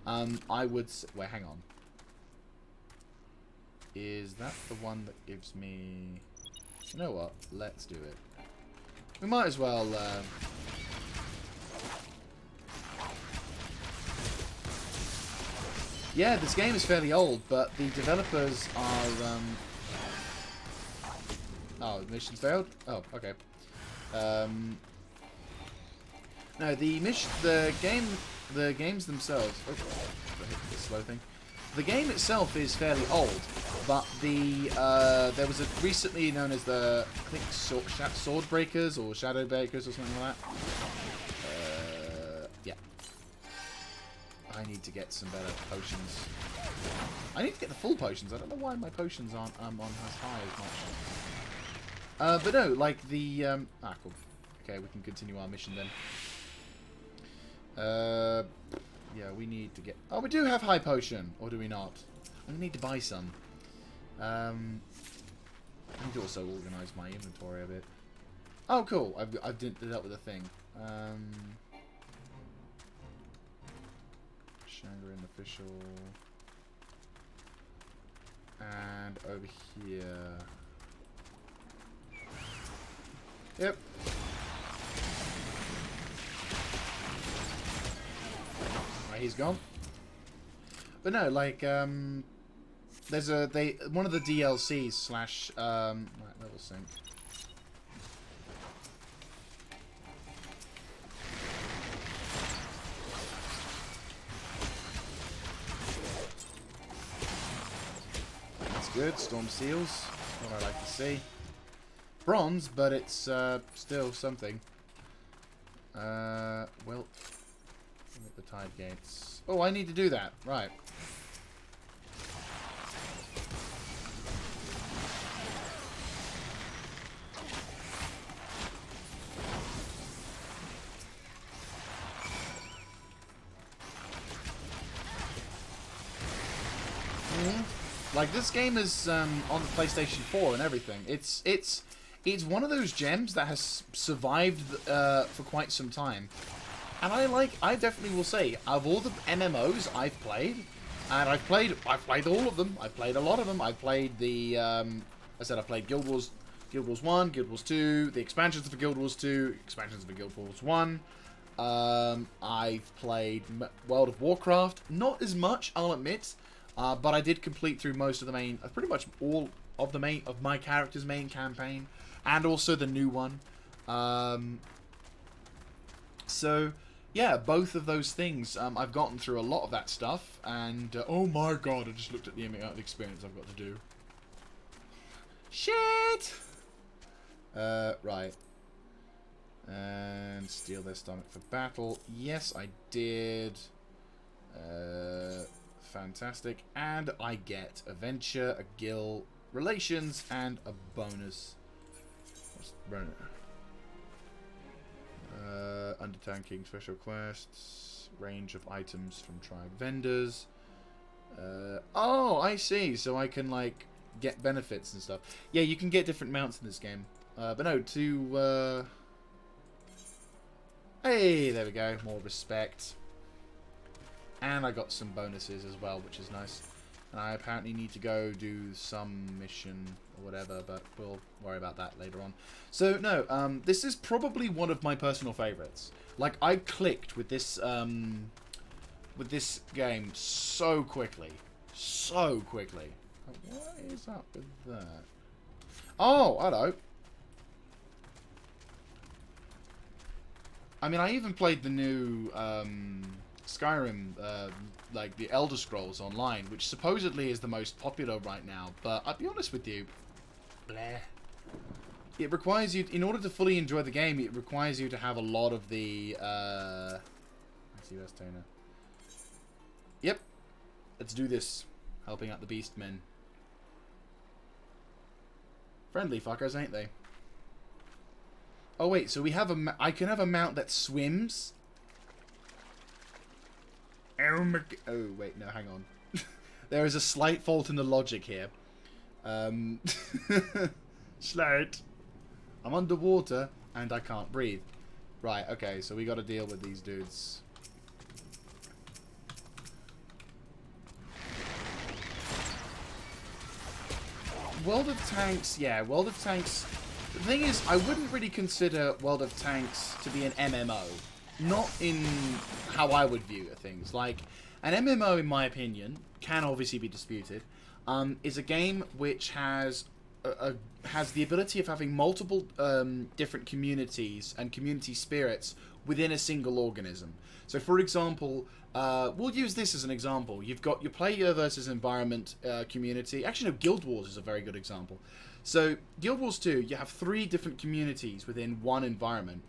I would, wait, hang on. Is that the one that gives me, you know what, let's do it. We might as well, yeah, this game is fairly old, but the developers are, oh, the mission's failed? Oh, okay. No, the games themselves, oh, the slow thing. The game itself is fairly old, but there was a recently known as the, I think, Sword Breakers or Shadow Breakers or something like that. Yeah. I need to get some better potions. I need to get the full potions. I don't know why my potions aren't on as high as much. But no, like the cool. Okay, we can continue our mission then. Yeah, we need to get... Oh, we do have high potion. Or do we not? We need to buy some. I need to also organise my inventory a bit. Oh, cool. I've dealt with a thing. Shangarin official. And over here. Yep. He's gone. But no, like, there's one of the DLCs slash, right, level sync. That's good. Storm Seals. What I like to see. Bronze, but it's, still something. Well... the tide gates. Oh, I need to do that. Right. Like, this game is on the PlayStation 4 and everything. It's one of those gems that has survived for quite some time. And I definitely will say, of all the MMOs I've played, and I've played all of them. I've played a lot of them. I've played the, I played Guild Wars 1, Guild Wars 2, the expansions for Guild Wars 2, expansions for Guild Wars 1. I've played World of Warcraft, not as much, I'll admit, but I did complete through most of the main, pretty much all of my character's main campaign, and also the new one. So, yeah, both of those things, I've gotten through a lot of that stuff, and, oh my god, I just looked at the amount of experience I've got to do. Shit! Right. And steal their stomach for battle. Yes, I did. Fantastic. And I get a venture, a guild, relations, and a bonus. What's undertanking special quests, range of items from tribe vendors. Oh, I see. So I can, like, get benefits and stuff. Yeah, you can get different mounts in this game. But no, to, hey, there we go. More respect. And I got some bonuses as well, which is nice. And I apparently need to go do some mission or whatever, but we'll worry about that later on. So, no, this is probably one of my personal favorites. Like, I clicked with this game so quickly. So quickly. What is up with that? Oh, hello. I mean, I even played the new Skyrim, like the Elder Scrolls Online, which supposedly is the most popular right now, but I'll be honest with you, bleh. It requires you, in order to fully enjoy the game, it requires you to have a lot of the, I see US toner. Yep, let's do this. Helping out the Beastmen. Friendly fuckers, ain't they? Oh wait, so we have I can have a mount that swims. Oh wait, no, hang on. There is a slight fault in the logic here. Slight. I'm underwater and I can't breathe. Right, okay, so we got to deal with these dudes. World of Tanks, yeah, World of Tanks. The thing is, I wouldn't really consider World of Tanks to be an MMO. Not in how I would view things. Like, an MMO, in my opinion, can obviously be disputed, is a game which has the ability of having multiple different communities and community spirits within a single organism. So, for example, we'll use this as an example. You've got your player versus environment community. Actually, no, Guild Wars is a very good example. So, Guild Wars 2, you have 3 different communities within one environment.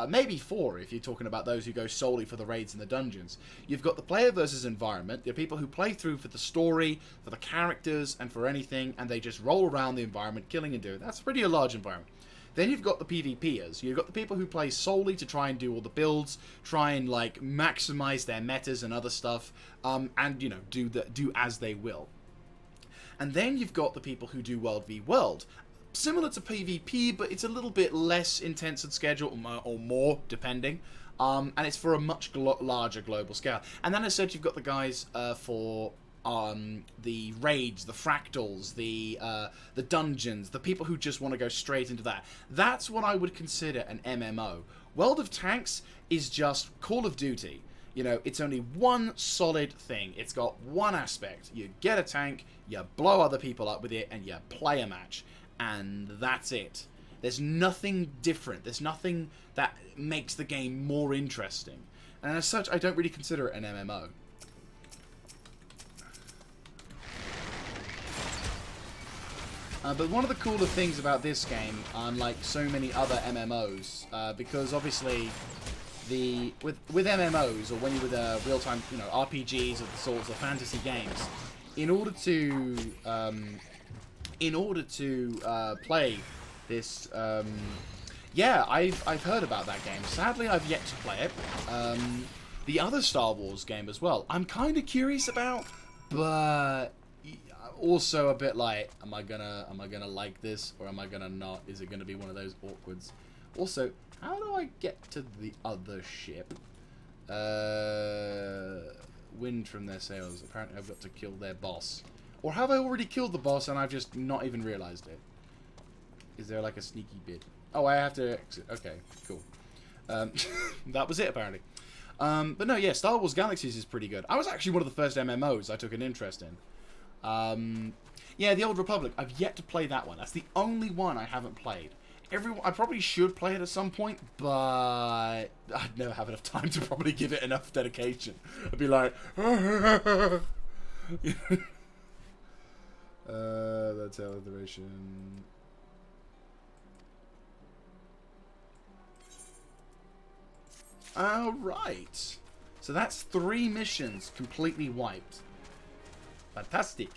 Maybe 4 if you're talking about those who go solely for the raids and the dungeons. You've got the player versus environment. There are people who play through for the story, for the characters, and for anything, and they just roll around the environment, killing and doing. That's pretty a large environment. Then you've got the PvPers. You've got the people who play solely to try and do all the builds, try and like maximize their metas and other stuff, and you know do as they will. And then you've got the people who do World v World. Similar to PvP, but it's a little bit less intense in schedule, or more, depending. And it's for a much larger global scale. And then I said you've got the guys for the raids, the fractals, the dungeons, the people who just want to go straight into that. That's what I would consider an MMO. World of Tanks is just Call of Duty. You know, it's only one solid thing. It's got one aspect. You get a tank, you blow other people up with it, and you play a match. And that's it. There's nothing different. There's nothing that makes the game more interesting. And as such, I don't really consider it an MMO. But one of the cooler things about this game, unlike so many other MMOs, because obviously with MMOs, or when you're with real-time, you know, RPGs of the sorts of fantasy games, in order to play this, yeah, I've heard about that game. Sadly, I've yet to play it. The other Star Wars game as well, I'm kind of curious about, but also a bit like, am I gonna like this, or am I gonna not? Is it gonna be one of those awkwards? Also, how do I get to the other ship? Wind from their sails. Apparently, I've got to kill their boss. Or have I already killed the boss and I've just not even realized it? Is there like a sneaky bit? Oh, I have to exit. Okay, cool. That was it, apparently. But no, yeah, Star Wars Galaxies is pretty good. I was actually one of the first MMOs I took an interest in. Yeah, the Old Republic. I've yet to play that one. That's the only one I haven't played. I probably should play it at some point, but I'd never have enough time to probably give it enough dedication. I'd be like... that's alliteration. Alright. So that's 3 missions completely wiped. Fantastic.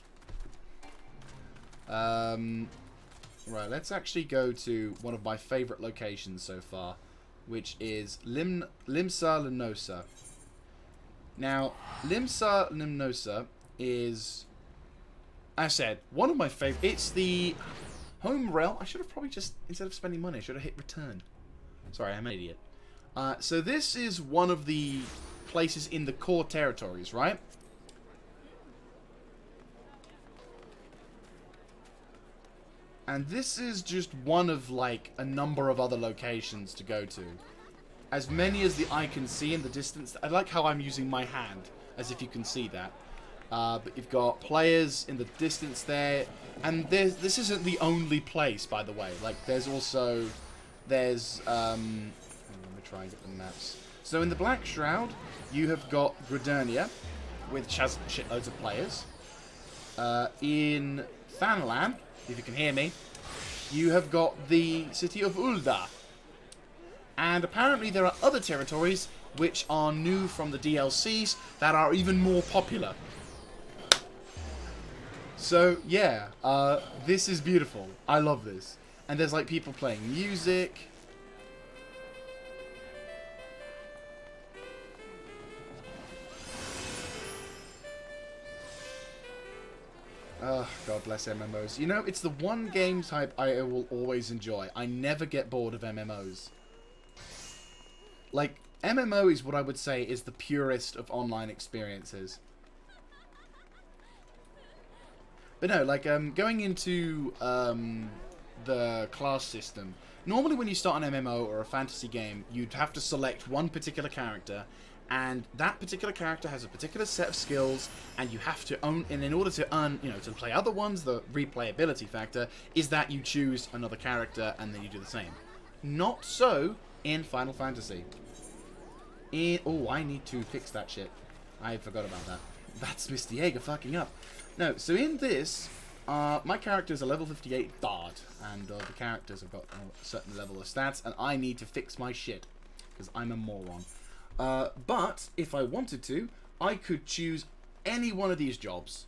Right, let's actually go to one of my favourite locations so far, which is Limsa Limnosa. Now, Limsa Limnosa is... I said, one of my favourite... It's the home realm. I should have probably just, instead of spending money, I should have hit return. Sorry, I'm an idiot. So this is one of the places in the core territories, right? And this is just one of, like, a number of other locations to go to. As many as the eye can see in the distance. I like how I'm using my hand, as if you can see that. But you've got players in the distance there, and this isn't the only place, by the way. Like, there's also, let me try and get the maps. So in the Black Shroud, you have got Gridania, which has shitloads of players. In Thanalan, if you can hear me, you have got the city of Ul'dah. And apparently there are other territories which are new from the DLCs that are even more popular. So, yeah, this is beautiful. I love this. And there's, like, people playing music. Oh, God bless MMOs. You know, it's the one game type I will always enjoy. I never get bored of MMOs. Like, MMO is what I would say is the purest of online experiences. But no, like, going into the class system. Normally when you start an MMO or a fantasy game, you'd have to select one particular character, and that particular character has a particular set of skills, and you have to own, and in order to earn, you know, to play other ones, the replayability factor is that you choose another character and then you do the same. Not so in Final Fantasy. Oh, I need to fix that shit. I forgot about that. That's Mr. Yeager fucking up. No, so in this, my character is a level 58 bard, and the characters have got a certain level of stats, and I need to fix my shit, because I'm a moron. But, if I wanted to, I could choose any one of these jobs,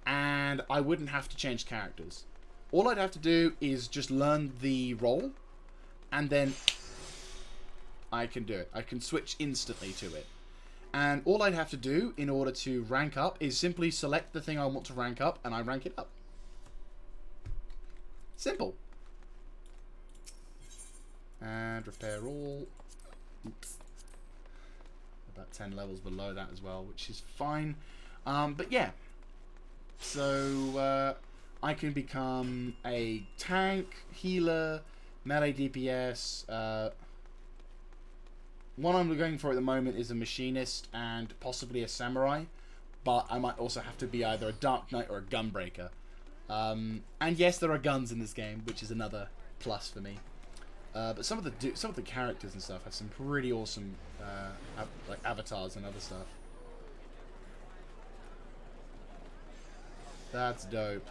and I wouldn't have to change characters. All I'd have to do is just learn the role, and then I can do it. I can switch instantly to it. And all I'd have to do in order to rank up is simply select the thing I want to rank up, and I rank it up. Simple. And repair all. Oops. About 10 levels below that as well, which is fine. But yeah. So, I can become a tank, healer, melee DPS. One I'm going for at the moment is a machinist and possibly a samurai. But I might also have to be either a dark knight or a gunbreaker. And yes, there are guns in this game, which is another plus for me. But some of the characters and stuff have some pretty awesome like avatars and other stuff. That's dope.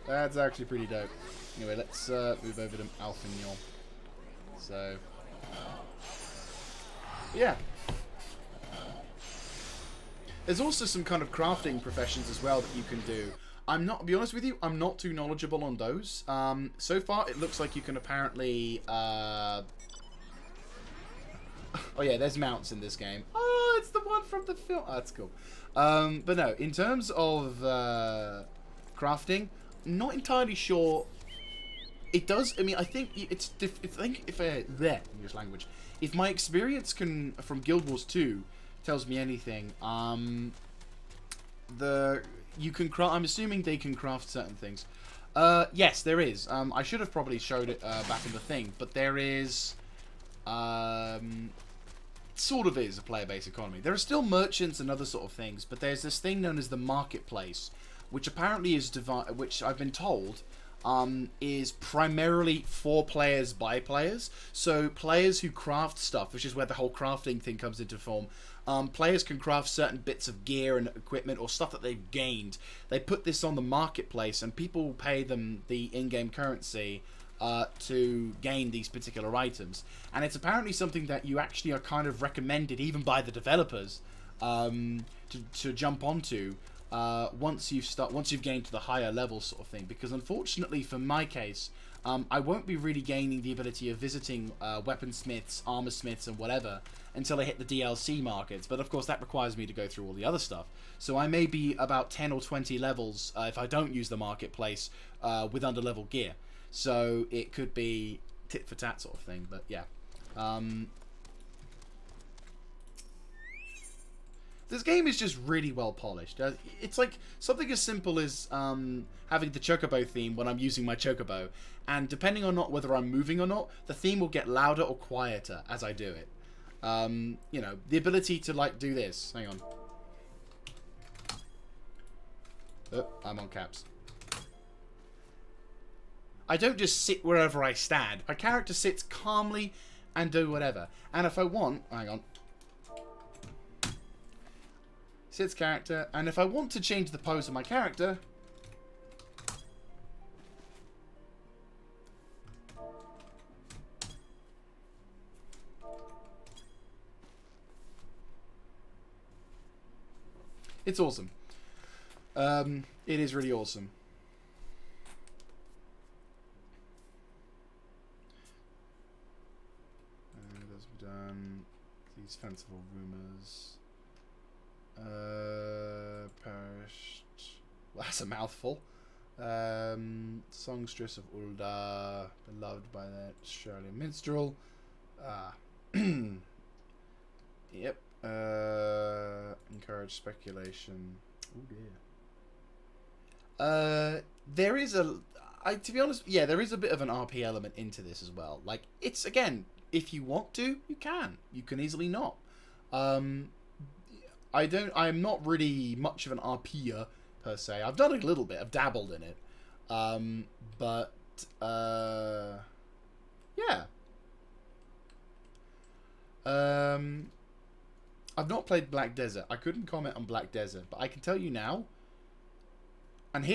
That's actually pretty dope. Anyway, let's move over to Alpha. So, yeah. There's also some kind of crafting professions as well that you can do. To be honest with you, I'm not too knowledgeable on those. So far, it looks like you can apparently... Oh yeah, there's mounts in this game. Oh, it's the one from the film. Oh, that's cool. But no, in terms of crafting, not entirely sure. It does. I mean, I think it's. I think if English language, if my experience from Guild Wars 2 tells me anything, you can craft. I'm assuming they can craft certain things. Yes, there is. I should have probably showed it back in the thing, but there is. Sort of is a player-based economy. There are still merchants and other sort of things, but there's this thing known as the marketplace, which apparently is which I've been told is primarily for players by players. So players who craft stuff, which is where the whole crafting thing comes into form. Players can craft certain bits of gear and equipment or stuff that they've gained. They put this on the marketplace, and people pay them the in-game currency to gain these particular items. And it's apparently something that you actually are kind of recommended, even by the developers, to jump onto once you've gained to the higher level sort of thing. Because unfortunately, for my case, I won't be really gaining the ability of visiting weaponsmiths, armorsmiths, and whatever until I hit the DLC markets. But of course, that requires me to go through all the other stuff. So I may be about 10 or 20 levels if I don't use the marketplace with under-level gear. So it could be tit for tat sort of thing, but yeah. This game is just really well polished. It's like something as simple as having the Chocobo theme when I'm using my Chocobo, and depending on not whether I'm moving or not, the theme will get louder or quieter as I do it. You know, the ability to like do this. Hang on. Oh, I'm on caps. I don't just sit wherever I stand. My character sits calmly and do whatever. And if I want... Hang on. Sits character. And if I want to change the pose of my character... It's awesome. It is really awesome. Done these fanciful rumors. Perished. Well, that's a mouthful. Songstress of Ulda, beloved by that Shirley Minstrel. Yep. Encourage speculation. Oh dear. There is to be honest, yeah, there is a bit of an RP element into this as well. Like, it's, again, if you want to, you can. You can easily not. I'm not really much of an RPer, per se. I've done a little bit. I've dabbled in it. But, yeah. I've not played Black Desert. I couldn't comment on Black Desert, but I can tell you now, and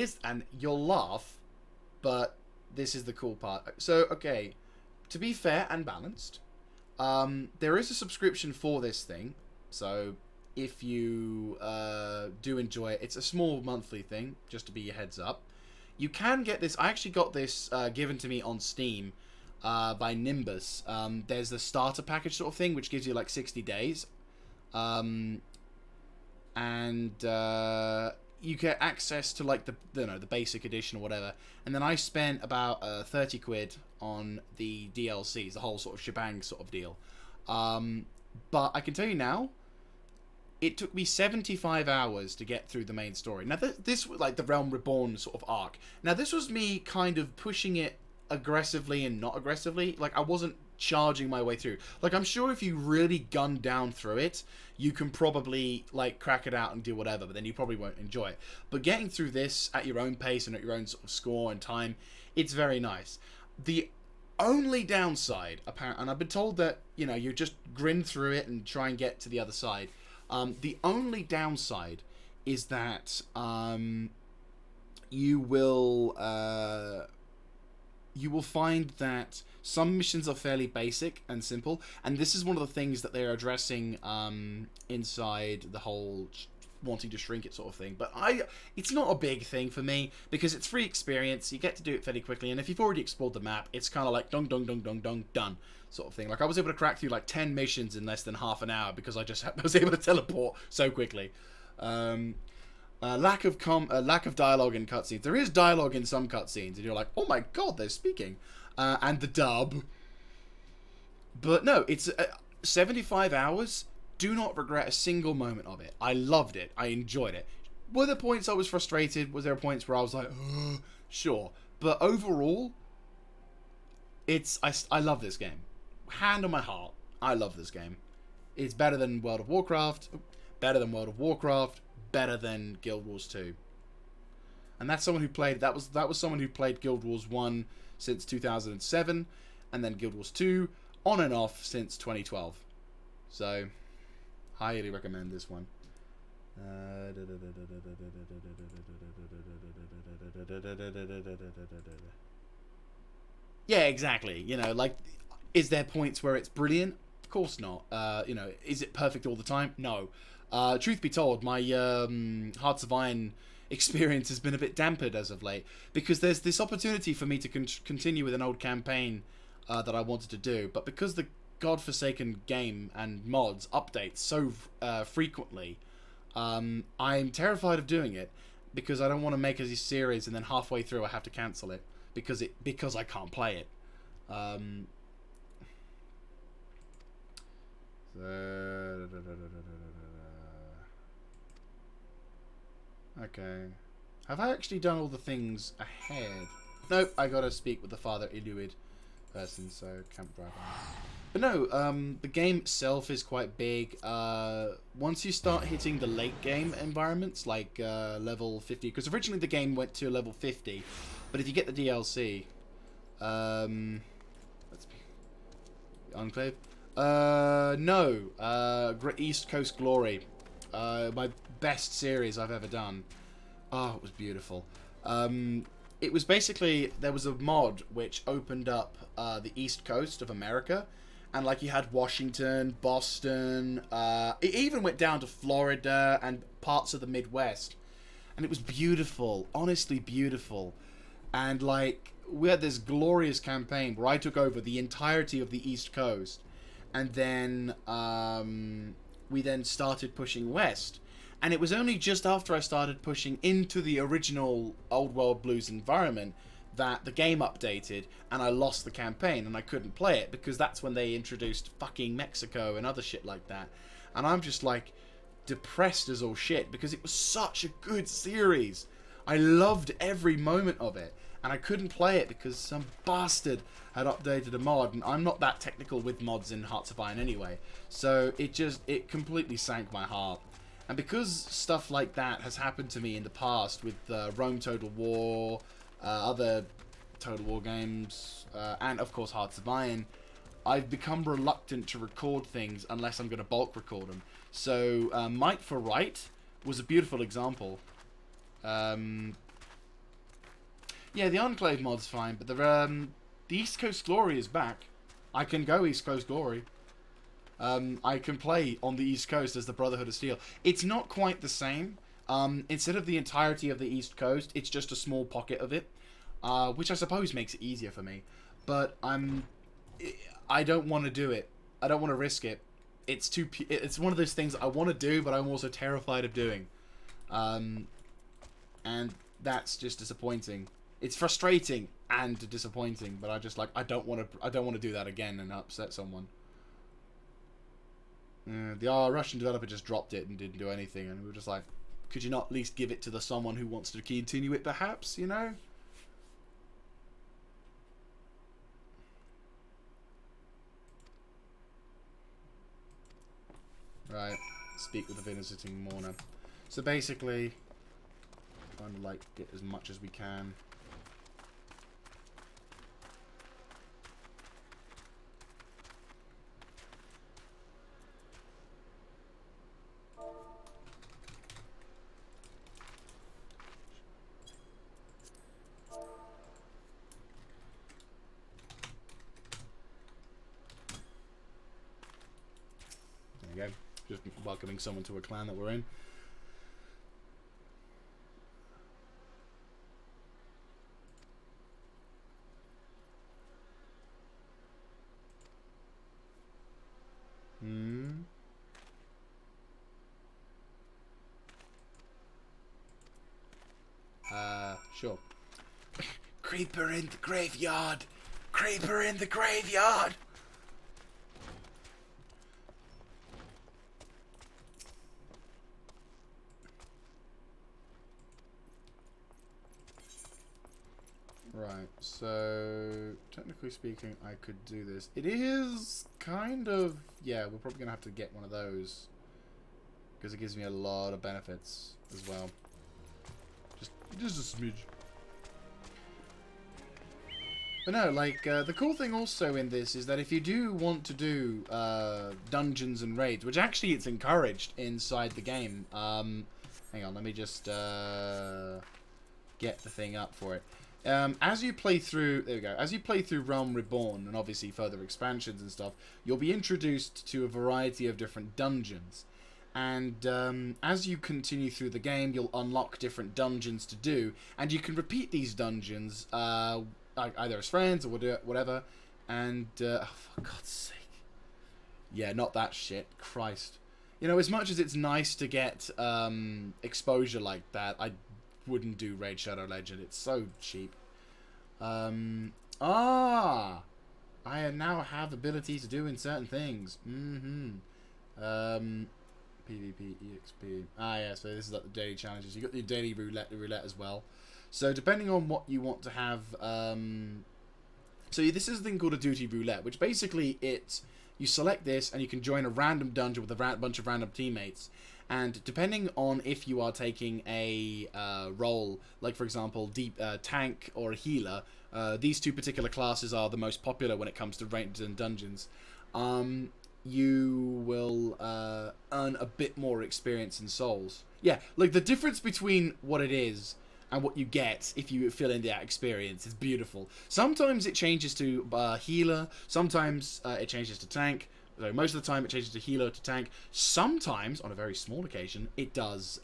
you'll laugh, but this is the cool part. So, okay, to be fair and balanced, there is a subscription for this thing. So, if you do enjoy it, it's a small monthly thing, just to be a heads up. You can get this. I actually got this given to me on Steam by Nimbus. There's the starter package sort of thing, which gives you like 60 days. You get access to like the basic edition or whatever, and then I spent about 30 quid on the DLCs, the whole sort of shebang sort of deal. But I can tell you now, it took me 75 hours to get through the main story. Now this was like the Realm Reborn sort of arc. Now this was me kind of pushing it aggressively and not aggressively. Like, I wasn't charging my way through. Like, I'm sure if you really gun down through it, you can probably like crack it out and do whatever, but then you probably won't enjoy it. But getting through this at your own pace and at your own sort of score and time, it's very nice. The only downside, apparently, and I've been told that, you know, you just grin through it and try and get to the other side. The only downside is that you will find that some missions are fairly basic and simple, and this is one of the things that they're addressing inside the whole wanting to shrink it sort of thing. But it's not a big thing for me, because it's free experience, you get to do it fairly quickly, and if you've already explored the map, it's kind of like dong dong dong dong dong done sort of thing. Like, I was able to crack through like 10 missions in less than half an hour because I was able to teleport so quickly. Lack of dialogue in cutscenes. There is dialogue in some cutscenes, and you're like, oh my god, they're speaking. And the dub. But no, it's 75 hours. Do not regret a single moment of it. I loved it. I enjoyed it. Were there points I was frustrated? Was there points where I was like, sure. But overall, I love this game. Hand on my heart, I love this game. It's better than World of Warcraft. Better than World of Warcraft. Better than Guild Wars 2. And that's someone who played, that was someone who played Guild Wars 1 since 2007, and then Guild Wars 2 on and off since 2012. So, highly recommend this one. Yeah, exactly. You know, like, is there points where it's brilliant? Of course not. You know, is it perfect all the time? No. Truth be told, my Hearts of Iron experience has been a bit dampened as of late, because there's this opportunity for me to continue with an old campaign that I wanted to do, but because the godforsaken game and mods update so frequently, I'm terrified of doing it, because I don't want to make a series and then halfway through I have to cancel it because I can't play it. Okay. Have I actually done all the things ahead? Nope, I gotta speak with the Father Iluid person, so can't drive on. But no, the game itself is quite big. Once you start hitting the late game environments, like level 50, because originally the game went to level 50, but if you get the DLC, let's be Enclave. No, East Coast Glory, my best series I've ever done. Oh, it was beautiful. It was basically, there was a mod which opened up the East Coast of America, and like you had Washington, Boston, it even went down to Florida and parts of the Midwest, and it was beautiful, honestly beautiful. And like, we had this glorious campaign where I took over the entirety of the East Coast, and then we then started pushing west. And it was only just after I started pushing into the original Old World Blues environment that the game updated and I lost the campaign and I couldn't play it because that's when they introduced fucking Mexico and other shit like that. And I'm just like depressed as all shit because it was such a good series. I loved every moment of it and I couldn't play it because some bastard had updated a mod, and I'm not that technical with mods in Hearts of Iron anyway. So it completely sank my heart. And because stuff like that has happened to me in the past with Rome Total War, other Total War games, and of course Hearts of Iron, I've become reluctant to record things unless I'm going to bulk record them. So Might for Right was a beautiful example. Yeah, the Enclave mod's fine, but the East Coast Glory is back. I can go East Coast Glory. I can play on the East Coast as the Brotherhood of Steel. It's not quite the same. Instead of the entirety of the East Coast, it's just a small pocket of it, which I suppose makes it easier for me. But I don't want to do it. I don't want to risk it. It's one of those things I want to do, but I'm also terrified of doing. And that's just disappointing. It's frustrating and disappointing, but I don't want to do that again and upset someone. The Russian developer just dropped it and didn't do anything, and we were just like, could you not at least give it to someone who wants to continue it, perhaps, you know? Right, speak with the visiting mourner. So basically, trying to like get as much as we can. There we go. Just welcoming someone to a clan that we're in. Sure. Creeper in the graveyard! Creeper in the graveyard! Right, so technically speaking, I could do this. It is kind of, yeah, we're probably gonna have to get one of those because it gives me a lot of benefits as well. Just a smidge. But no, like, the cool thing also in this is that if you do want to do dungeons and raids, which actually it's encouraged inside the game. Hang on, let me just get the thing up for it. As you play through, there we go, as you play through Realm Reborn, and obviously further expansions and stuff, you'll be introduced to a variety of different dungeons. And as you continue through the game, you'll unlock different dungeons to do, and you can repeat these dungeons, either as friends or whatever, and, oh, for God's sake. Yeah, not that shit. Christ. You know, as much as it's nice to get exposure like that, I wouldn't do Raid Shadow Legend. It's so cheap. I now have ability to do in certain things. PvP, EXP. Yeah, so this is like the daily challenges. You got the daily roulette as well. So depending on what you want to have, so this is a thing called a duty roulette, which basically you select this and you can join a random dungeon with a bunch of random teammates. And depending on if you are taking a role, like for example, deep tank or a healer, these two particular classes are the most popular when it comes to raids and dungeons. You will earn a bit more experience in souls. Yeah, like the difference between what it is and what you get if you fill in that experience is beautiful. Sometimes it changes to healer, sometimes it changes to tank. So most of the time it changes to healer to tank. Sometimes, on a very small occasion, it does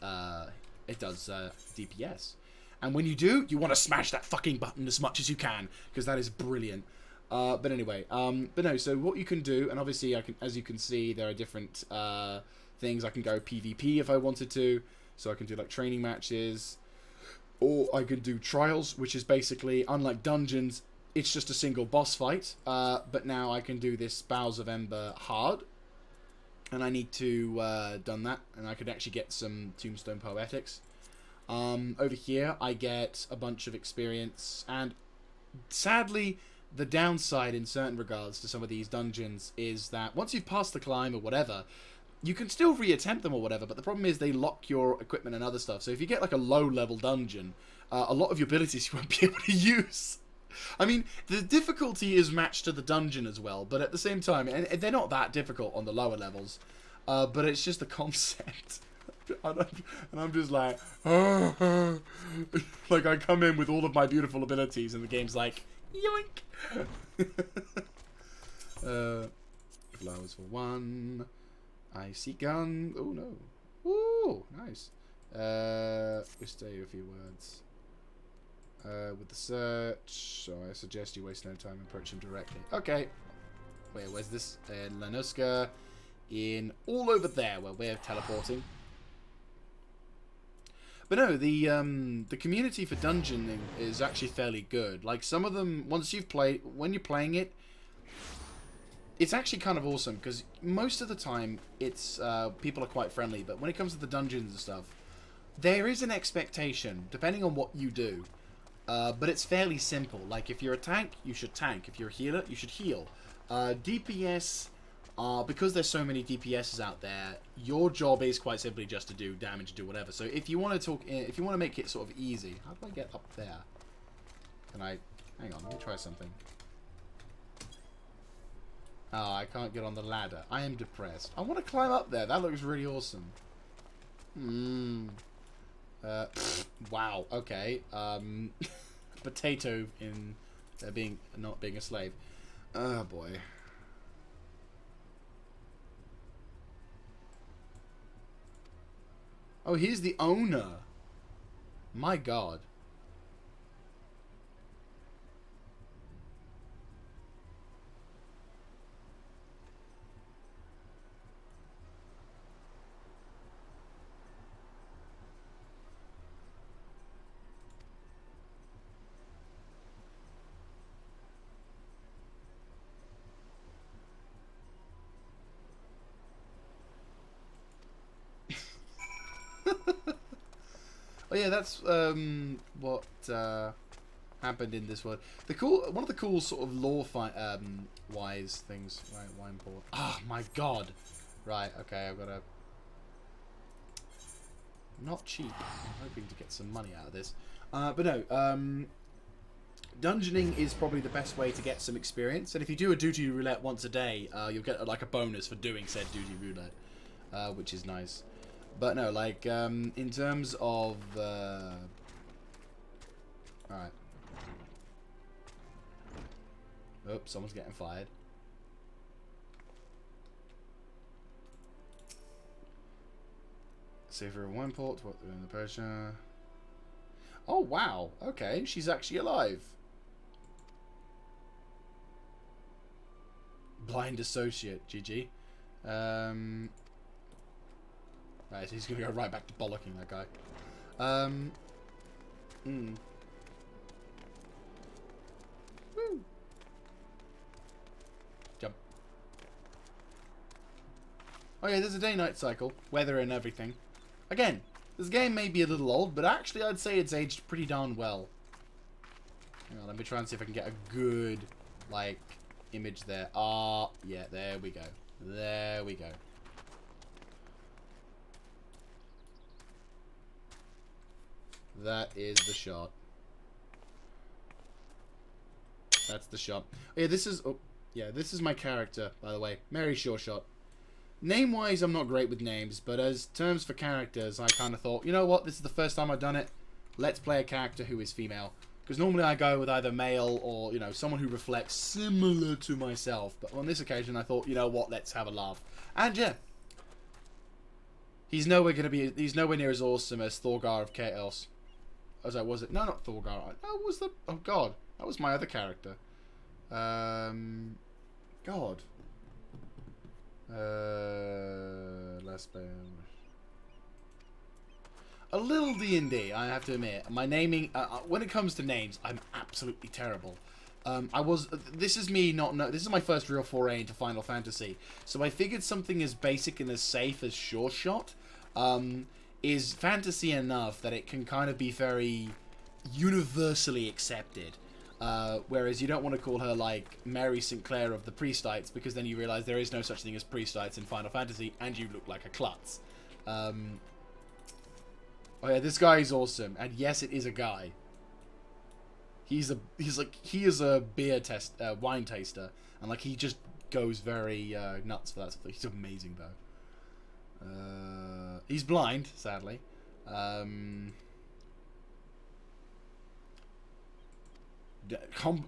DPS. And when you do, you want to smash that fucking button as much as you can, because that is brilliant. But anyway, but no, so what you can do, and obviously as you can see, there are different things. I can go PvP if I wanted to, so I can do like training matches, or I can do trials, which is basically, unlike dungeons, it's just a single boss fight. But now I can do this Bowels of Ember hard, and I need to done that, and I could actually get some Tombstone Poetics. Over here, I get a bunch of experience, and sadly, the downside in certain regards to some of these dungeons is that once you've passed the climb or whatever, you can still reattempt them or whatever, but the problem is they lock your equipment and other stuff. So if you get like a low-level dungeon, a lot of your abilities you won't be able to use. I mean, the difficulty is matched to the dungeon as well, but at the same time, and they're not that difficult on the lower levels, but it's just the concept. And I'm just like, like I come in with all of my beautiful abilities, and the game's like, yoink. Flowers for one. Icy gun. Oh no. Ooh, nice. We stay a few words. With the search, so I suggest you waste no time and approach him directly. Okay. Wait, where's this? Lanuska in all over there where we're teleporting. But no, the community for dungeoning is actually fairly good. Like some of them, once you've played, when you're playing it, it's actually kind of awesome because most of the time it's people are quite friendly. But when it comes to the dungeons and stuff, there is an expectation depending on what you do. But it's fairly simple. Like if you're a tank, you should tank. If you're a healer, you should heal. DPS. Because there's so many DPSs out there, your job is quite simply just to do damage, do whatever. So if you want to make it sort of easy, how do I get up there? Can I? Hang on, let me try something. Oh, I can't get on the ladder. I am depressed. I want to climb up there. That looks really awesome. Wow. Okay. Potato in not being a slave. Oh boy. Oh, he's the owner. My God. Oh yeah, that's what happened in this world. One of the cool sort of lore wise things. Right, wine port. Oh my God! Right, okay, I've got to. Not cheap. I'm hoping to get some money out of this, but no. Dungeoning is probably the best way to get some experience, and if you do a duty roulette once a day, you'll get like a bonus for doing said duty roulette, which is nice. But no, like, in terms of, alright. Oops, someone's getting fired. Save her one port, what in the pressure. Oh, wow. Okay, she's actually alive. Blind associate, GG. Right, so he's going to go right back to bollocking that guy. Woo. Jump. Oh yeah, there's a day-night cycle. Weather and everything. Again, this game may be a little old, but actually I'd say it's aged pretty darn well. Hang on, let me try and see if I can get a good, like, image there. Ah, yeah, there we go. There we go. That is the shot. That's the shot. Oh, yeah, this is... Oh, yeah, this is my character, by the way. Mary Shawshot. Name-wise, I'm not great with names, but as terms for characters, I kind of thought, you know what, this is the first time I've done it. Let's play a character who is female. Because normally I go with either male or, you know, someone who reflects similar to myself. But on this occasion, I thought, you know what, let's have a laugh. And yeah. He's nowhere near as awesome as Thorgar of Chaos. As I was it? No, not Thorgar. That was the... Oh, God. That was my other character. God. less player. A little D&D, I have to admit. My naming, when it comes to names, I'm absolutely terrible. This is me not know. This is my first real foray into Final Fantasy, so I figured something as basic and as safe as Sure Shot, is fantasy enough that it can kind of be very universally accepted. Whereas you don't want to call her like Mary Sinclair of the Priestites, because then you realize there is no such thing as Priestites in Final Fantasy, and you look like a klutz. Oh yeah, this guy is awesome, and yes, it is a guy. He is a wine taster, and like he just goes very nuts for that stuff. He's amazing though. He's blind, sadly.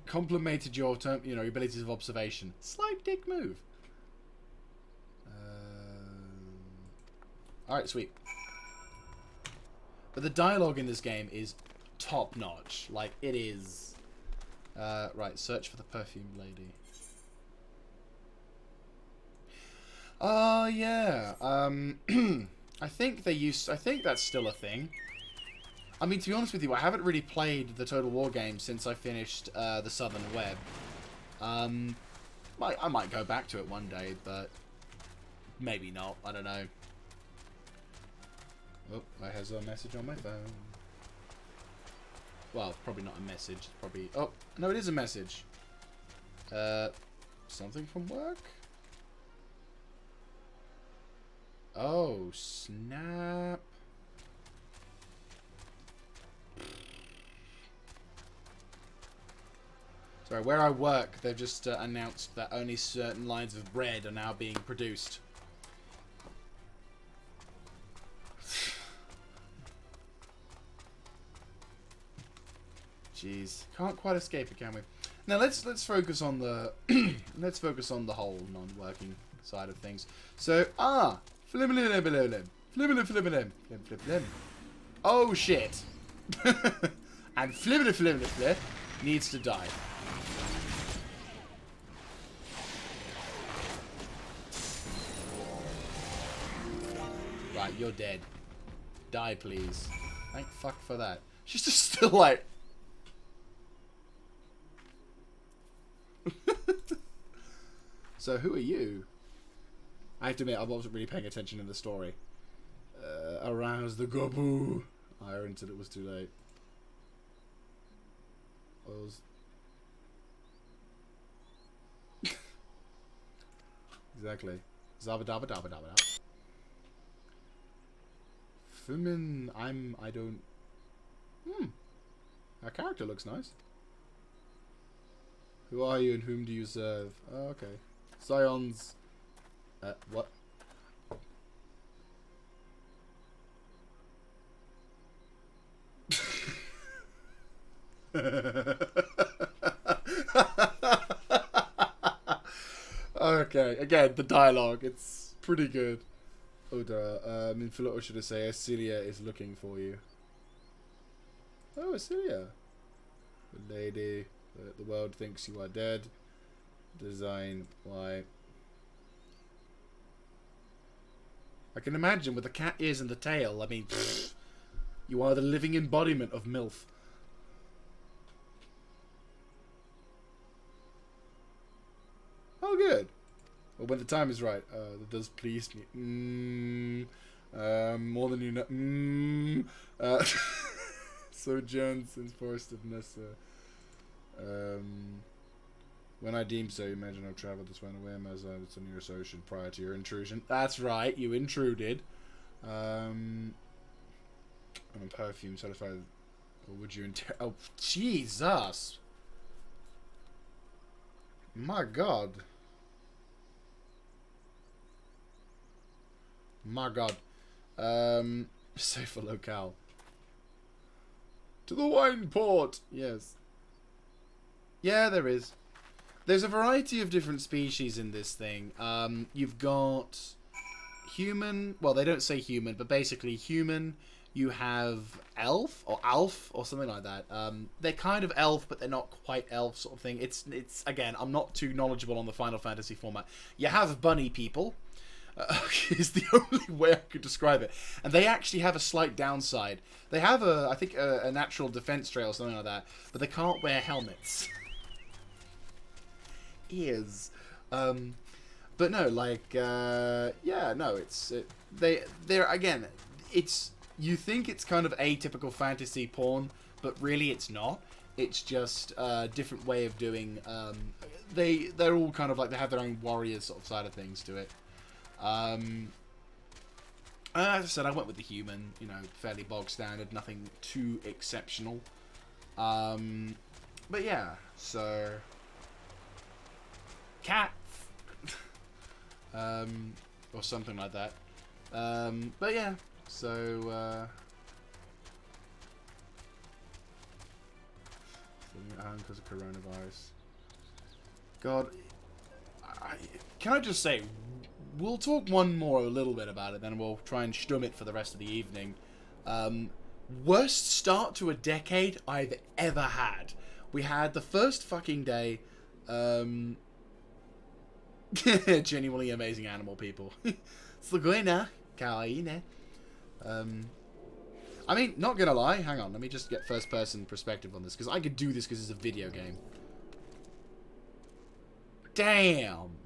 Complimented your your abilities of observation. Slight dick move. All right, sweet. But the dialogue in this game is top notch. Like, it is. Right, search for the perfume lady. Oh, yeah. I think that's still a thing. I mean, to be honest with you, I haven't really played the Total War game since I finished the Southern Web. I might go back to it one day, but maybe not. I don't know. Oh, I have a message on my phone. Well, probably not a message. Probably... Oh, no, it is a message. Something from work? Oh, snap. Sorry, where I work, they've just announced that only certain lines of bread are now being produced. Jeez, can't quite escape it, can we? Now let's focus on the let's focus on the whole non-working side of things. So oh shit, and flip needs to die. Right, you're dead. Die, please. Thank fuck for that. She's just still like. So who are you? I have to admit, I wasn't really paying attention in the story. Arouse the Gobu. I until it was too late. Exactly. Zabba dabba dabba dabba dabba. Fumin, I don't... Our character looks nice. Who are you and whom do you serve? Oh, okay. Scions. What? Okay, again, the dialogue, it's pretty good. Oda, Minfilo should I say, Asilia is looking for you. Oh, Asilia. The lady, the world thinks you are dead. Design, why? I can imagine with the cat ears and the tail, I mean, you are the living embodiment of MILF. Oh, good. Well, when the time is right, that does please me. More than you know. So Johnson's Forest of Nessa. When I deem so, imagine I've travelled this way unaware, as I was the nearest ocean prior to your intrusion. That's right, you intruded. I'm perfume satisfied. Or would you oh, Jesus! My God. My God. Safer locale. To the wine port! Yes. Yeah, there is. There's a variety of different species in this thing. You've got human. Well, they don't say human, but basically human. You have elf or alf or something like that. They're kind of elf, but they're not quite elf sort of thing. It's again, I'm not too knowledgeable on the Final Fantasy format. You have bunny people. Is the only way I could describe it. And they actually have a slight downside. They have I think a natural defense trait or something like that, but they can't wear helmets. But no, like, yeah, no, they're again, you think it's kind of atypical fantasy porn, but really it's not. It's just a different way of doing, they're all kind of like, they have their own warrior sort of side of things to it. As I said, I went with the human, you know, fairly bog standard, nothing too exceptional. But yeah, so cats, or something like that. But yeah, so at home because of coronavirus. God, can I just say, we'll talk one more a little bit about it, then we'll try and stum it for the rest of the evening. Worst start to a decade I've ever had. We had the first fucking day, genuinely amazing animal people. Sugoi kawaii ne. I mean, not gonna lie, hang on, let me just get first person perspective on this, because I could do this because it's a video game. Damn.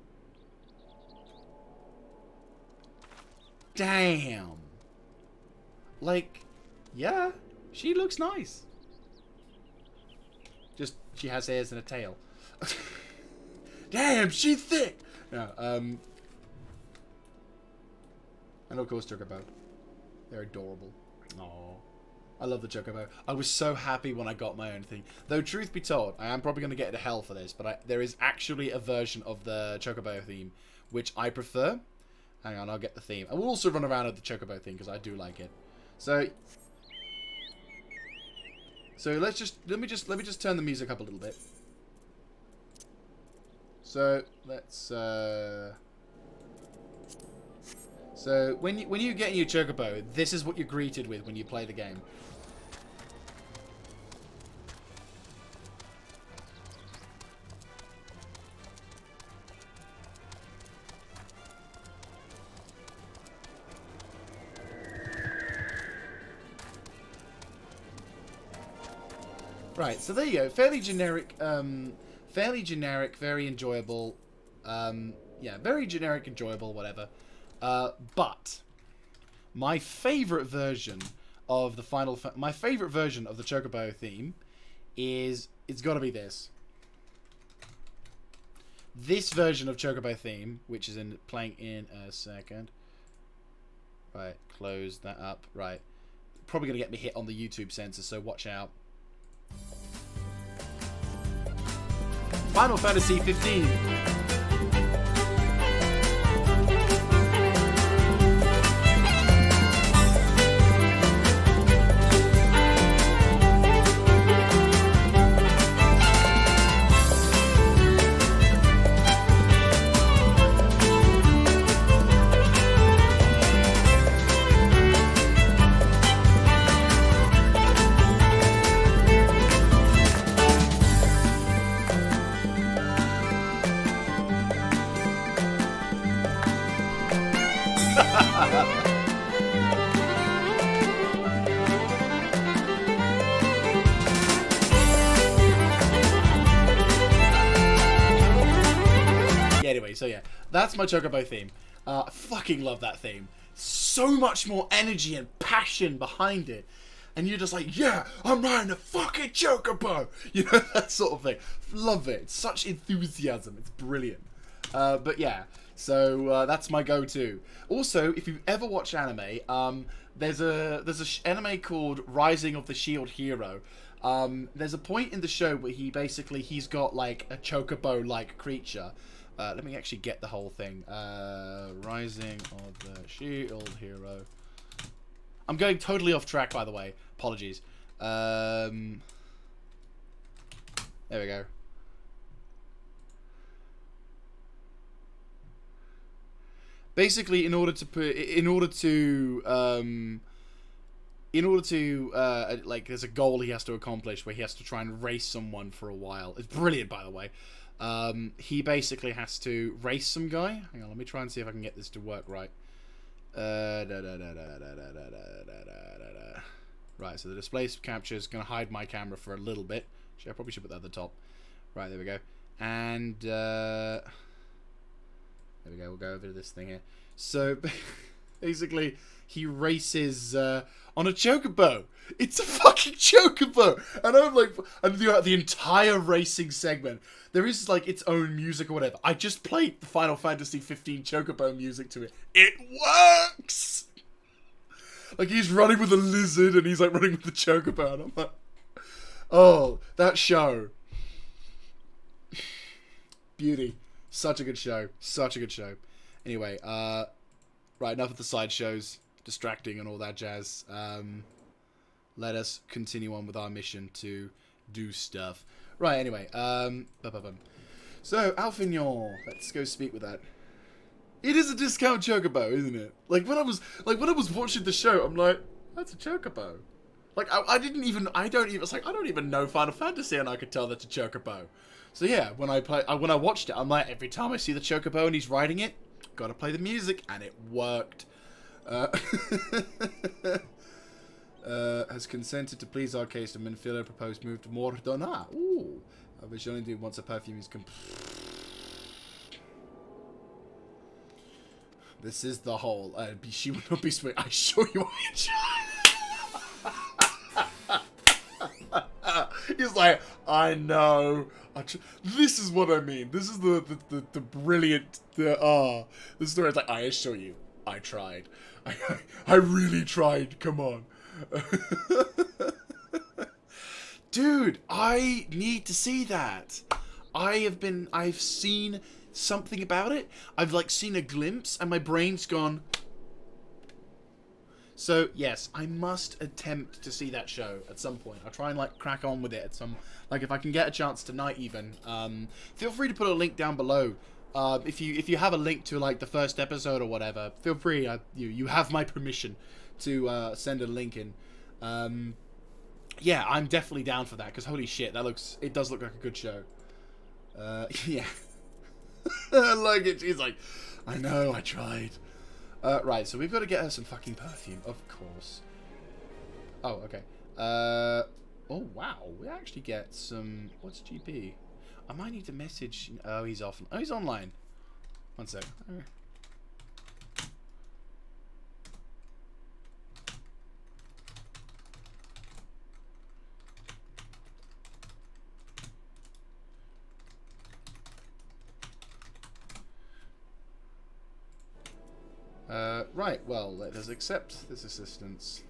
Damn. Like, yeah, she looks nice. Just, she has hairs and a tail. Damn, she's thick! No, and of course Chocobo. They're adorable. Aww. I love the Chocobo. I was so happy when I got my own thing. Though, truth be told, I am probably going to get into hell for this, but there is actually a version of the Chocobo theme which I prefer. Hang on, I'll get the theme. I will also run around with the Chocobo theme because I do like it. So let me just turn the music up a little bit. So let's so when you get in your Chocobo, this is what you're greeted with when you play the game. Right, so there you go. Fairly generic, very enjoyable. Yeah, very generic, enjoyable, whatever. But my favorite version of the my favorite version of the Chocobo theme it's got to be this. This version of Chocobo theme, which is playing in a second. Right, close that up. Right, probably gonna get me hit on the YouTube censor, so watch out. Final Fantasy 15. Anyway, so yeah, that's my Chocobo theme. I fucking love that theme. So much more energy and passion behind it. And you're just like, yeah, I'm riding a fucking Chocobo! You know, that sort of thing. Love it. It's such enthusiasm. It's brilliant. But yeah, so that's my go-to. Also, if you've ever watched anime, there's a anime called Rising of the Shield Hero. There's a point in the show where he's got like a Chocobo-like creature. Let me actually get the whole thing. Rising of the Shield Hero. I'm going totally off track, by the way. Apologies. There we go. Basically, in order to like, there's a goal he has to accomplish where he has to try and race someone for a while. It's brilliant, by the way. He basically has to race some guy. Hang on, let me try and see if I can get this to work right. Right, so the display capture is going to hide my camera for a little bit. Actually, I probably should put that at the top. Right, there we go. And there we go. We'll go over to this thing here. So basically, he races on a chocobo. It's a fucking chocobo, and I'm like, and throughout the entire racing segment, there is like its own music or whatever. I just played the Final Fantasy 15 chocobo music to it. It works. Like he's running with a lizard, and he's like running with the chocobo, and I'm like, oh, that show. Beauty. Such a good show. Such a good show. Anyway, right, enough of the sideshows, distracting and all that jazz. Let us continue on with our mission to do stuff. Right, anyway, so, Alfignon, let's go speak with that. It is a discount chocobo, isn't it? Like when I was watching the show, I'm like, that's a chocobo. Like I don't even know Final Fantasy, and I could tell that's a chocobo. So yeah, when I watched it, I'm like, every time I see the chocobo and he's riding it, gotta play the music, and it worked. Has consented to please our case to Minfilo proposed move to Mordona. Ooh, I wish only do once a perfume is This is the whole. She would not be sweet. I assure you. He's like, I know. This is what I mean. This is the brilliant. The story is like, I assure you, I tried. I really tried. Come on. Dude, I need to see that. I've seen something about it. I've like seen a glimpse and my brain's gone. So yes, I must attempt to see that show at some point. I'll try and like crack on with it at some, like if I can get a chance tonight even. Feel free to put a link down below. If you have a link to like the first episode or whatever, feel free. You have my permission to send a link in. Yeah, I'm definitely down for that because holy shit, it does look like a good show. Yeah. I like it. She's like, I know, I tried. Right, so we've got to get her some fucking perfume, of course. Oh, okay. Oh, wow. We actually get some... What's GP? I might need to message... Oh, he's off. Oh, he's online. One sec. Right, well, let us accept this assistance.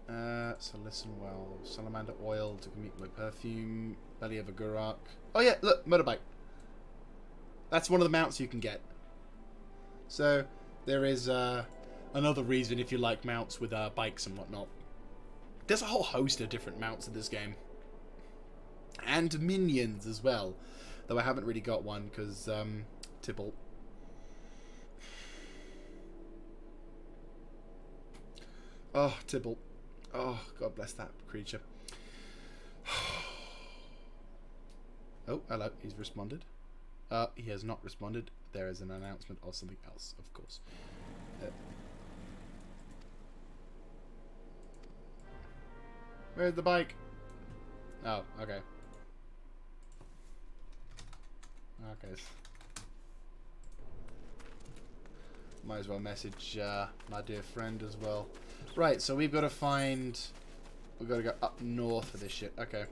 So listen well. Salamander oil to meet my perfume. Belly of a Gurak. Oh yeah, look, motorbike. That's one of the mounts you can get. So, there is another reason if you like mounts with bikes and whatnot. There's a whole host of different mounts in this game. And minions as well. Though I haven't really got one because, Tybalt. Oh, Tybalt. Oh, God bless that creature. Oh, hello. He's responded. He has not responded. There is an announcement of something else, of course. Where's the bike? Oh, okay. Okay. Might as well message my dear friend as well. Right, so we've got to find... We've got to go up north for this shit. Okay.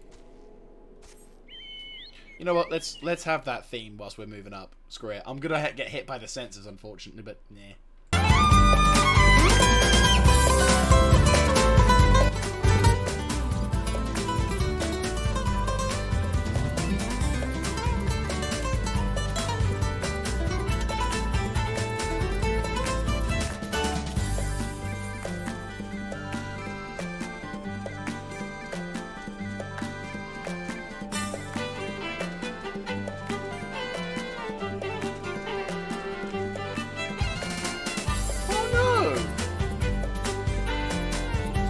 You know what? Let's have that theme whilst we're moving up. Screw it. I'm gonna get hit by the sensors, unfortunately, but nah.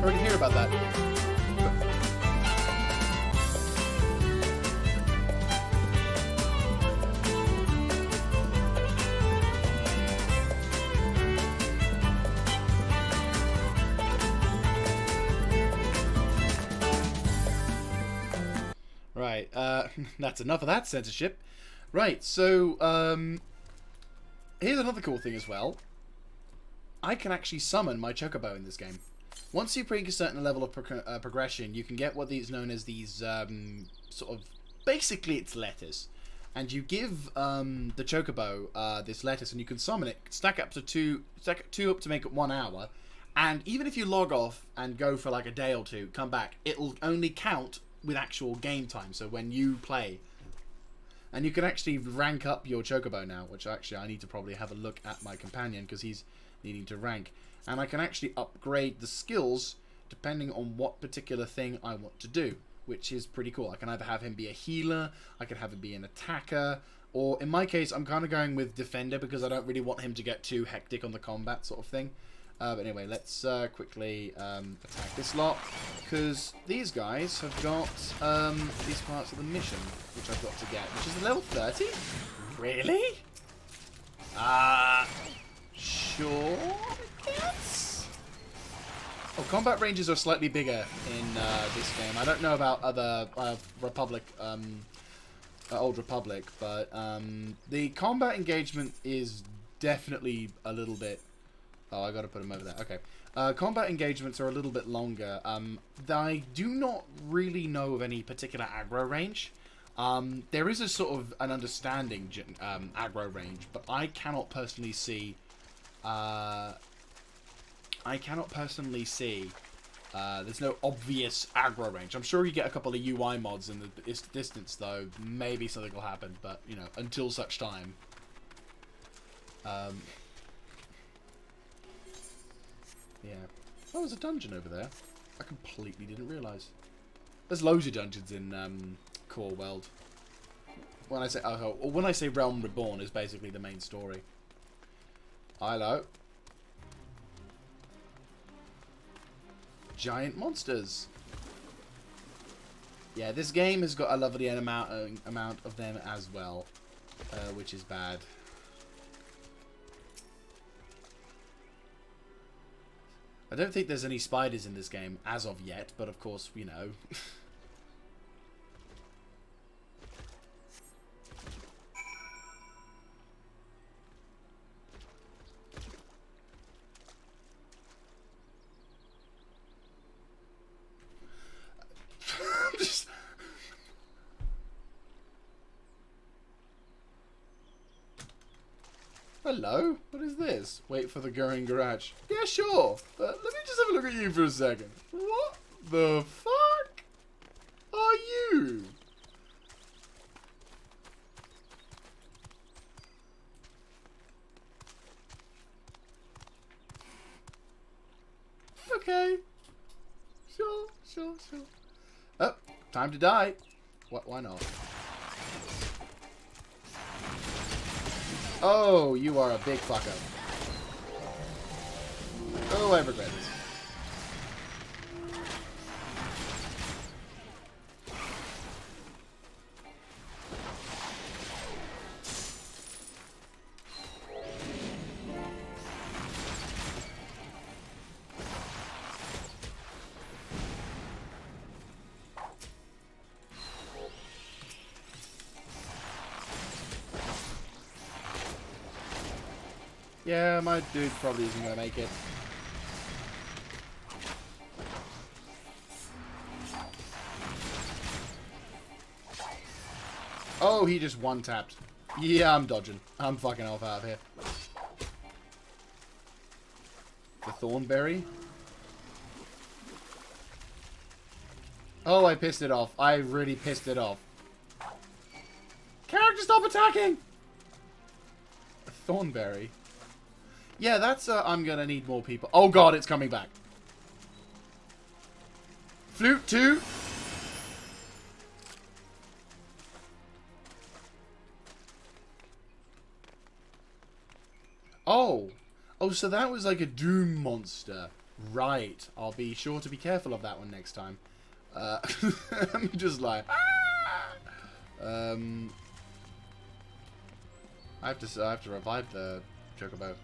Sorry to hear about that. Okay, that's enough of that censorship. Right, so, here's another cool thing as well. I can actually summon my Chocobo in this game. Once you reach a certain level of progression, you can get what is known as these, sort of, basically it's letters. And you give the Chocobo this lettuce, and you can summon it, stack up to two up to make it 1 hour. And even if you log off and go for like a day or two, come back, it'll only count with actual game time, so when you play. And you can actually rank up your Chocobo now, which actually I need to probably have a look at my companion, because he's needing to rank. And I can actually upgrade the skills depending on what particular thing I want to do, which is pretty cool. I can either have him be a healer, I can have him be an attacker, or in my case, I'm kind of going with defender, because I don't really want him to get too hectic on the combat sort of thing. But anyway, let's quickly attack this lot, because these guys have got these parts of the mission, which I've got to get, which is level 30? Really? Sure, I guess? Oh, combat ranges are slightly bigger in this game. I don't know about other Republic, Old Republic, but the combat engagement is definitely a little bit... Oh, I gotta put him over there. Okay. Combat engagements are a little bit longer. I do not really know of any particular aggro range. There is a sort of an understanding aggro range, but I cannot personally see... there's no obvious aggro range. I'm sure you get a couple of UI mods in the distance, though. Maybe something will happen, but, you know, until such time. Yeah. Oh, there's a dungeon over there. I completely didn't realise. There's loads of dungeons in Core World. When I say Realm Reborn is basically the main story. Hello. Giant monsters. Yeah, this game has got a lovely amount of them as well, which is bad. I don't think there's any spiders in this game as of yet, but of course, you know. Hello? What is this? Wait for the going garage. Yeah, sure. But let me just have a look at you for a second. What the fuck are you? Okay. Sure. Oh, time to die. What? Why not? Oh, you are a big fucker. Oh, I regret this. Yeah, my dude probably isn't going to make it. Oh, he just one-tapped. Yeah, I'm dodging. I'm fucking off out of here. The Thornberry. Oh, I pissed it off. I really pissed it off. Character, stop attacking! A Thornberry. Yeah, that's, I'm gonna need more people. Oh god, it's coming back. Flute 2. Oh. Oh, so that was like a Doom monster. Right. I'll be sure to be careful of that one next time. I'm just like... I have to revive the Chocobo.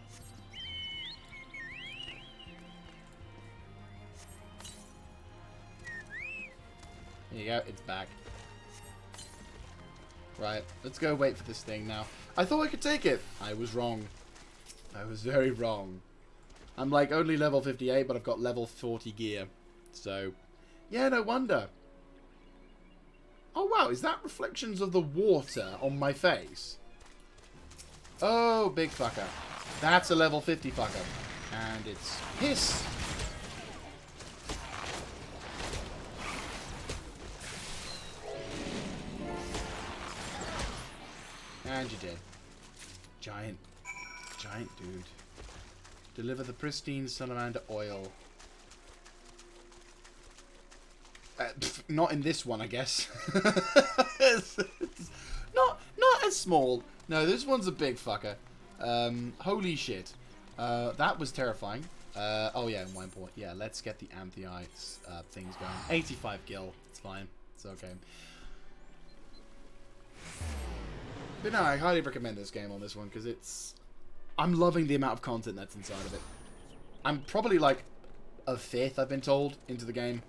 There you go, it's back. Right, let's go wait for this thing now. I thought I could take it. I was wrong. I was very wrong. I'm like only level 58, but I've got level 40 gear. So, yeah, no wonder. Oh, wow, is that reflections of the water on my face? Oh, big fucker. That's a level 50 fucker. And it's piss. And you're dead. Giant dude. Deliver the pristine salamander oil. Not in this one, I guess. it's not as small. No, this one's a big fucker. Holy shit. That was terrifying. Oh yeah, 1 point. Yeah, let's get the Anthites things going. 85 gil. It's fine. It's okay. But no, I highly recommend this game on this one because it's... I'm loving the amount of content that's inside of it. I'm probably like a fifth, I've been told, into the game.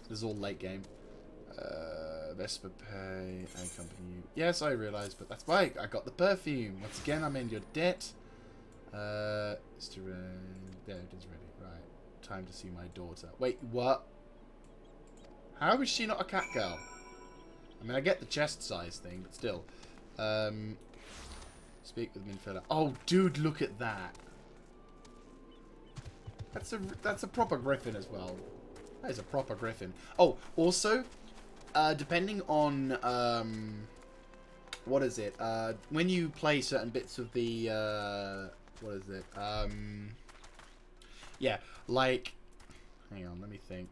This is all late game. Vesper Pay and Company. Yes, I realise, but that's why I got the perfume. Once again, I'm in your debt. It's to there it is ready. Right. Time to see my daughter. Wait, what? How is she not a cat girl? I mean, I get the chest size thing, but still. Speak with Minfilla. Oh, dude, look at that. That's a proper griffin as well. That is a proper griffin. Oh, also, depending on what is it? When you play certain bits of the what is it? Yeah, like. Hang on, let me think.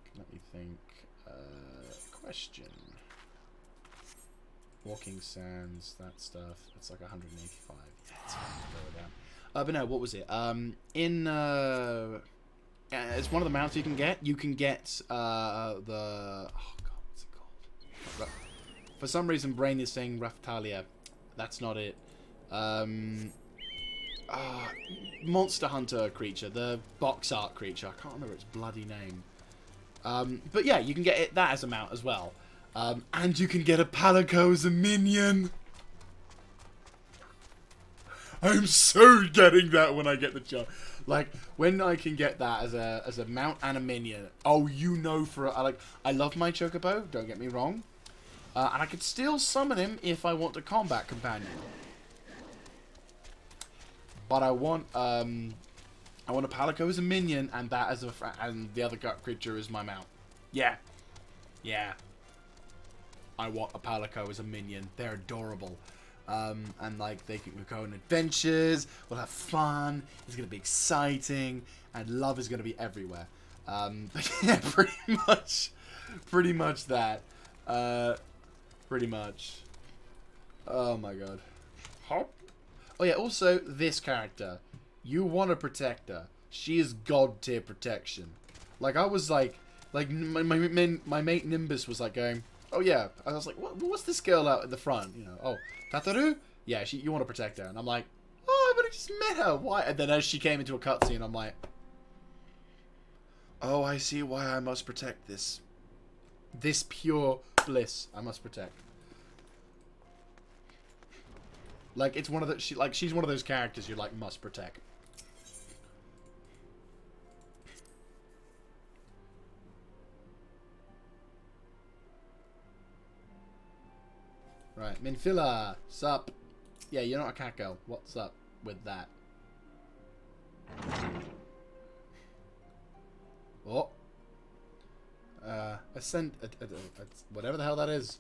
Question. Walking Sands, that stuff. That's like 185. Yeah, it's fine to go down. But no, what was it? It's one of the mounts you can get. You can get the... Oh god, what's it called? For some reason, Brain is saying Raftalia. That's not it. Monster Hunter creature. The box art creature. I can't remember its bloody name. But yeah, you can get that as a mount as well. And you can get a Palico as a minion. I'm so getting that when I get the chance. Like, when I can get that as a mount and a minion. Oh, you know I love my Chocobo, don't get me wrong. And I could still summon him if I want a combat companion. But I want a Palico as a minion and that as and the other creature is my mount. Yeah. Yeah. I want a Palico as a minion. They're adorable. And like they can go on adventures, we'll have fun, it's gonna be exciting, and love is gonna be everywhere. But yeah, pretty much that. Pretty much. Oh my god. Hop. Oh yeah, also this character. You want to protect her. She is god tier protection. Like I was like my mate Nimbus was like going, oh yeah. I was like, what's this girl out at the front? You know, oh, Tataru? Yeah, you want to protect her. And I'm like, oh, but I just met her. Why? And then as she came into a cutscene, I'm like, oh, I see why I must protect this. This pure bliss I must protect. Like, it's one of the... she's one of those characters you, like, must protect. Right, Minfilla, sup? Yeah, you're not a cat girl. What's up with that? Oh. Ascent... whatever the hell that is.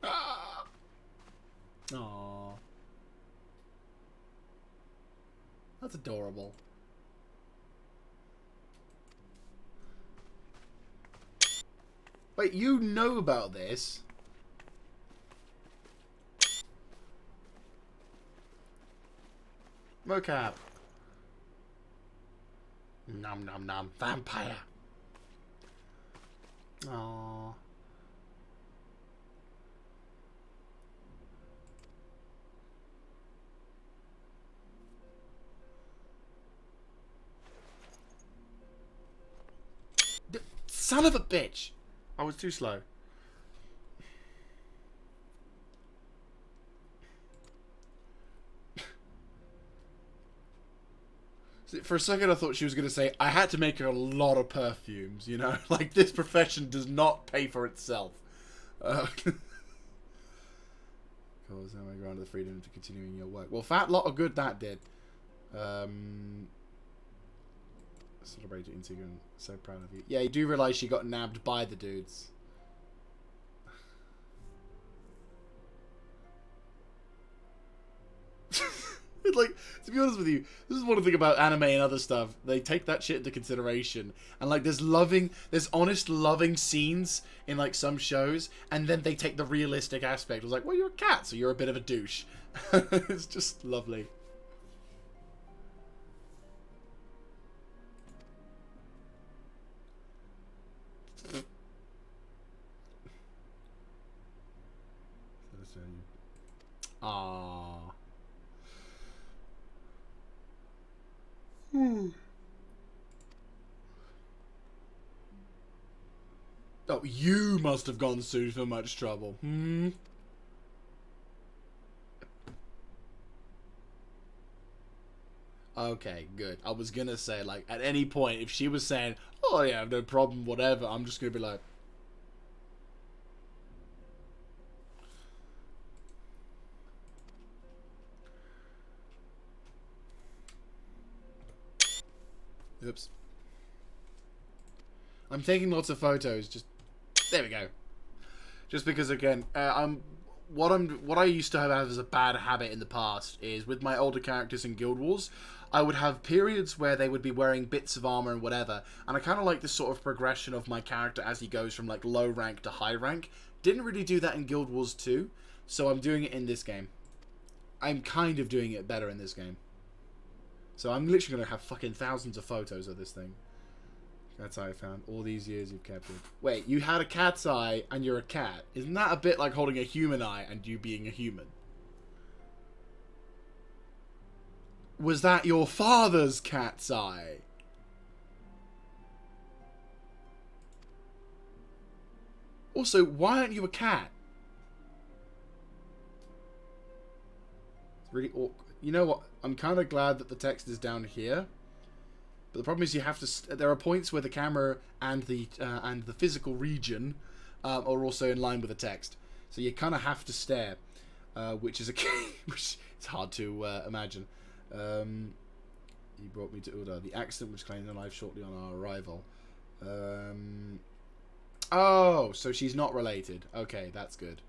Ah! Aww. That's adorable. Wait, you know about this? Mocap. Nom nom nom. Vampire. Aww. Son of a bitch! I was too slow. For a second, I thought she was going to say, I had to make her a lot of perfumes, you know? Like, this profession does not pay for itself. Cause now I granted the freedom to continuing your work. Well, fat lot of good that did. Celebrate it, Instagram. So proud of you. Yeah, you do realise she got nabbed by the dudes. Like, to be honest with you, this is one thing about anime and other stuff. They take that shit into consideration. And, like, there's honest, loving scenes in, like, some shows. And then they take the realistic aspect. It was like, well, you're a cat, so you're a bit of a douche. It's just lovely. Aww. Oh, you must have gone through so much trouble. Okay, good. I was gonna say, like, at any point, if she was saying, oh yeah, no problem, whatever, I'm just gonna be like... Oops. I'm taking lots of photos, just... There we go. Just because, again, what I used to have as a bad habit in the past is, with my older characters in Guild Wars, I would have periods where they would be wearing bits of armor and whatever, and I kind of like this sort of progression of my character as he goes from, like, low rank to high rank. Didn't really do that in Guild Wars 2, so I'm doing it in this game. I'm kind of doing it better in this game. So I'm literally going to have fucking thousands of photos of this thing. That's how I found. All these years you've kept it. Wait, you had a cat's eye and you're a cat. Isn't that a bit like holding a human eye and you being a human? Was that your father's cat's eye? Also, why aren't you a cat? It's really awkward. You know what? I'm kind of glad that the text is down here. But the problem is you have to... There are points where the camera and the physical region are also in line with the text. So you kind of have to stare, which is which it's hard to imagine. You brought me to Uda. The accident which claimed her life shortly on our arrival. Oh, so she's not related. Okay, that's good.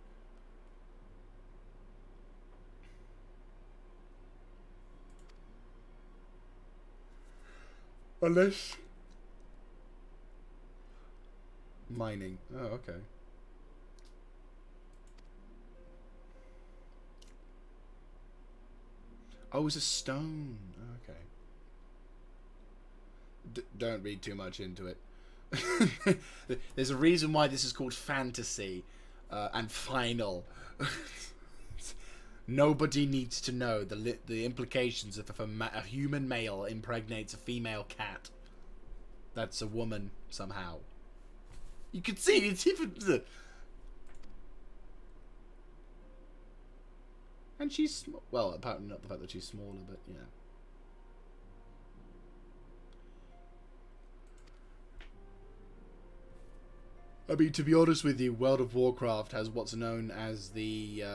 Unless... Mining. Oh, okay. Oh, it's a stone. Okay. Don't read too much into it. There's a reason why this is called fantasy and final. Nobody needs to know the implications of if a human male impregnates a female cat. That's a woman somehow. You can see it's even. And she's well, apparently not the fact that she's smaller, but yeah. I mean, to be honest with you, World of Warcraft has what's known as the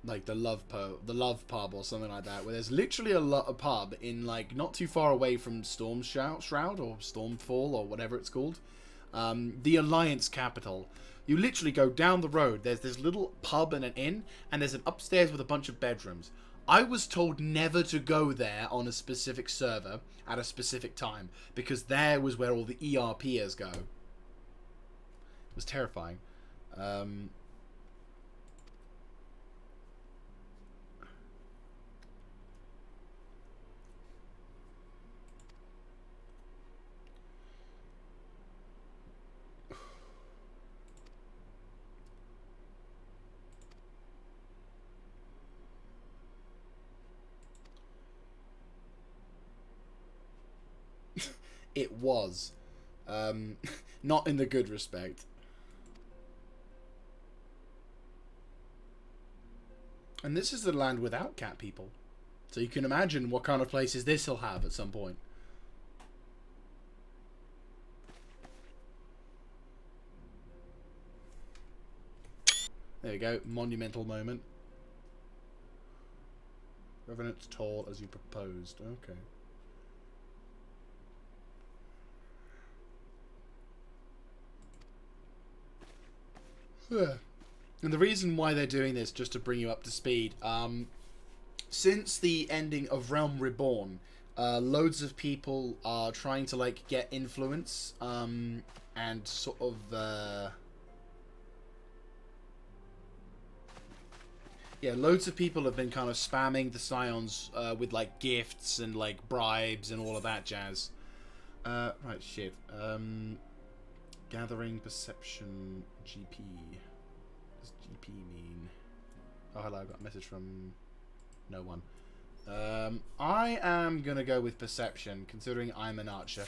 like the love pub or something like that, where there's literally a pub in like not too far away from Storm Shroud or Stormfall or whatever it's called, the Alliance capital. You literally go down the road. There's this little pub and an inn, and there's an upstairs with a bunch of bedrooms. I was told never to go there on a specific server at a specific time because there was where all the ERPers go. It was terrifying. It was. Not in the good respect. And this is the land without cat people. So you can imagine what kind of places this will have at some point. There you go. Monumental moment. Revenant's tall as you proposed. Okay. And the reason why they're doing this, just to bring you up to speed, since the ending of Realm Reborn, loads of people are trying to like get influence, and sort of yeah, loads of people have been kind of spamming the Scions with like gifts and like bribes and all of that jazz. Right, shit. Gathering perception GP. What does GP mean? Oh, hello, I got a message from no one. I am gonna go with perception, considering I'm an archer.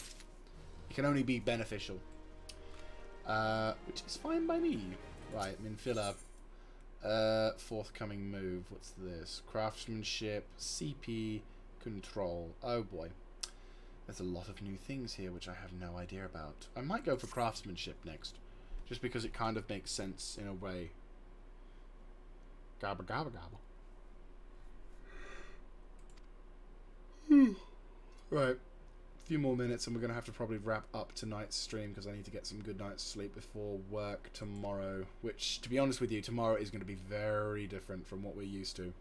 It can only be beneficial. Which is fine by me. Right, I'm in filler. Forthcoming move. What's this? Craftsmanship, CP, control. Oh boy. There's a lot of new things here which I have no idea about. I might go for craftsmanship next. Just because it kind of makes sense in a way. Gabba gabba gabba. Right. A few more minutes and we're going to have to probably wrap up tonight's stream because I need to get some good night's sleep before work tomorrow. Which, to be honest with you, tomorrow is going to be very different from what we're used to.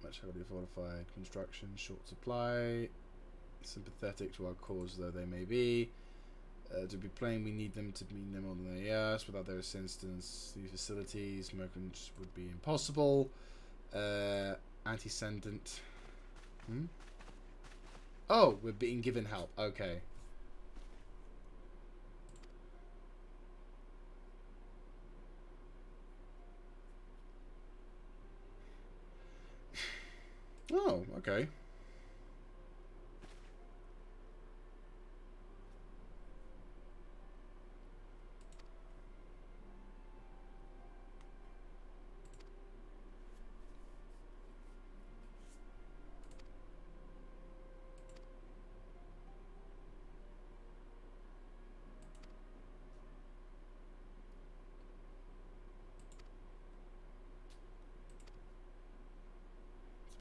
Much heavily fortified construction, short supply, sympathetic to our cause though they may be. To be plain, we need them to mean them more than they are. Without their assistance, these facilities, merchants would be impossible. Anti-sendent. Oh, we're being given help. Okay. Oh, okay.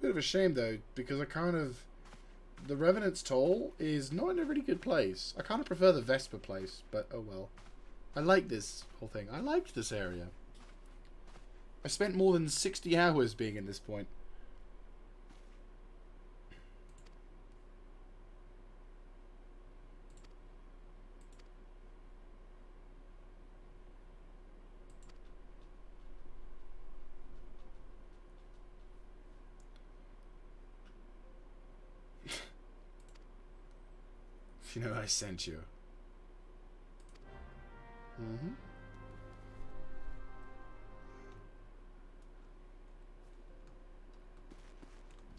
Bit of a shame though, because the Revenant's Toll is not in a really good place. I kind of prefer the Vesper place, but oh well. I like this whole thing. I liked this area. I spent more than 60 hours being in this point. You know, I sent you.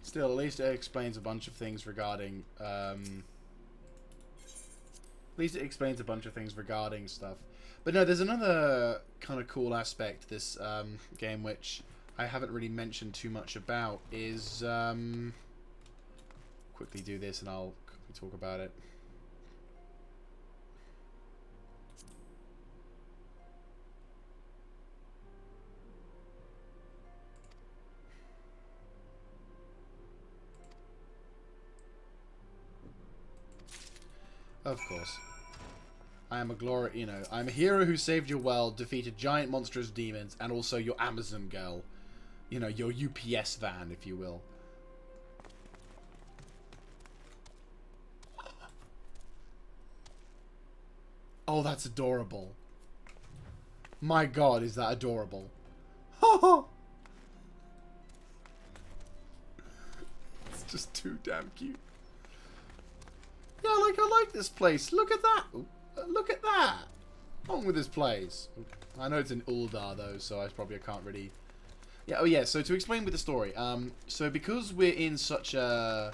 Still, at least it explains a bunch of things regarding, at least it explains a bunch of things regarding stuff. But no, there's another kind of cool aspect to this game which I haven't really mentioned too much about, is, quickly do this and I'll quickly talk about it. Of course. I am I'm a hero who saved your world, defeated giant monstrous demons, and also your Amazon girl. You know, your UPS van, if you will. Oh, that's adorable. My god, is that adorable. It's just too damn cute. Yeah, I like this place. Look at that. Look at that. What's wrong with this place? I know it's in Uldar, though, so I can't really... Yeah, oh yeah, so to explain with the story. So because we're in such a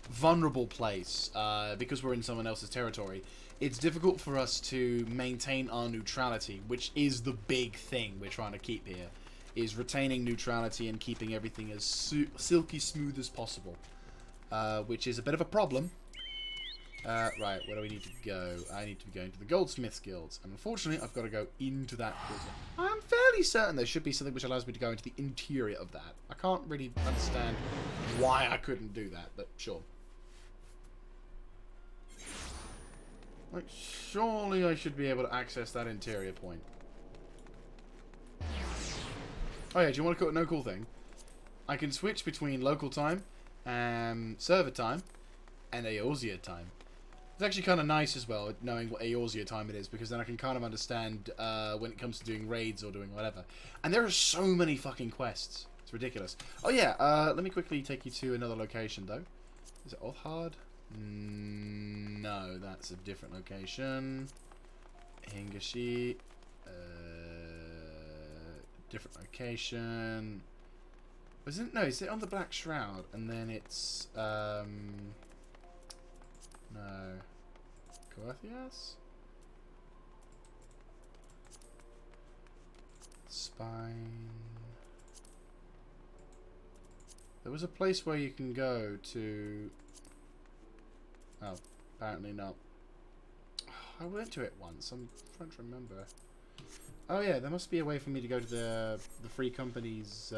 vulnerable place, because we're in someone else's territory, it's difficult for us to maintain our neutrality, which is the big thing we're trying to keep here. is retaining neutrality and keeping everything as silky smooth as possible. Which is a bit of a problem. Right, where do we need to go? I need to be going to the Goldsmiths Guilds. And unfortunately, I've got to go into that guild. I'm fairly certain there should be something which allows me to go into the interior of that. I can't really understand why I couldn't do that, but sure. Like, surely I should be able to access that interior point. Oh yeah, do you want to know a cool thing? I can switch between local time, server time, and Eorzea time. It's actually kind of nice as well, knowing what Eorzea time it is, because then I can kind of understand when it comes to doing raids or doing whatever. And there are so many fucking quests. It's ridiculous. Oh yeah, let me quickly take you to another location, though. Is it Othard? No, that's a different location. Hingashi. Different location. Was it? No, is it on the Black Shroud? And then it's no. Coerthias? Spine. There was a place where you can go to. Oh, apparently not. I went to it once. I'm trying to remember. Oh yeah, there must be a way for me to go to the free company's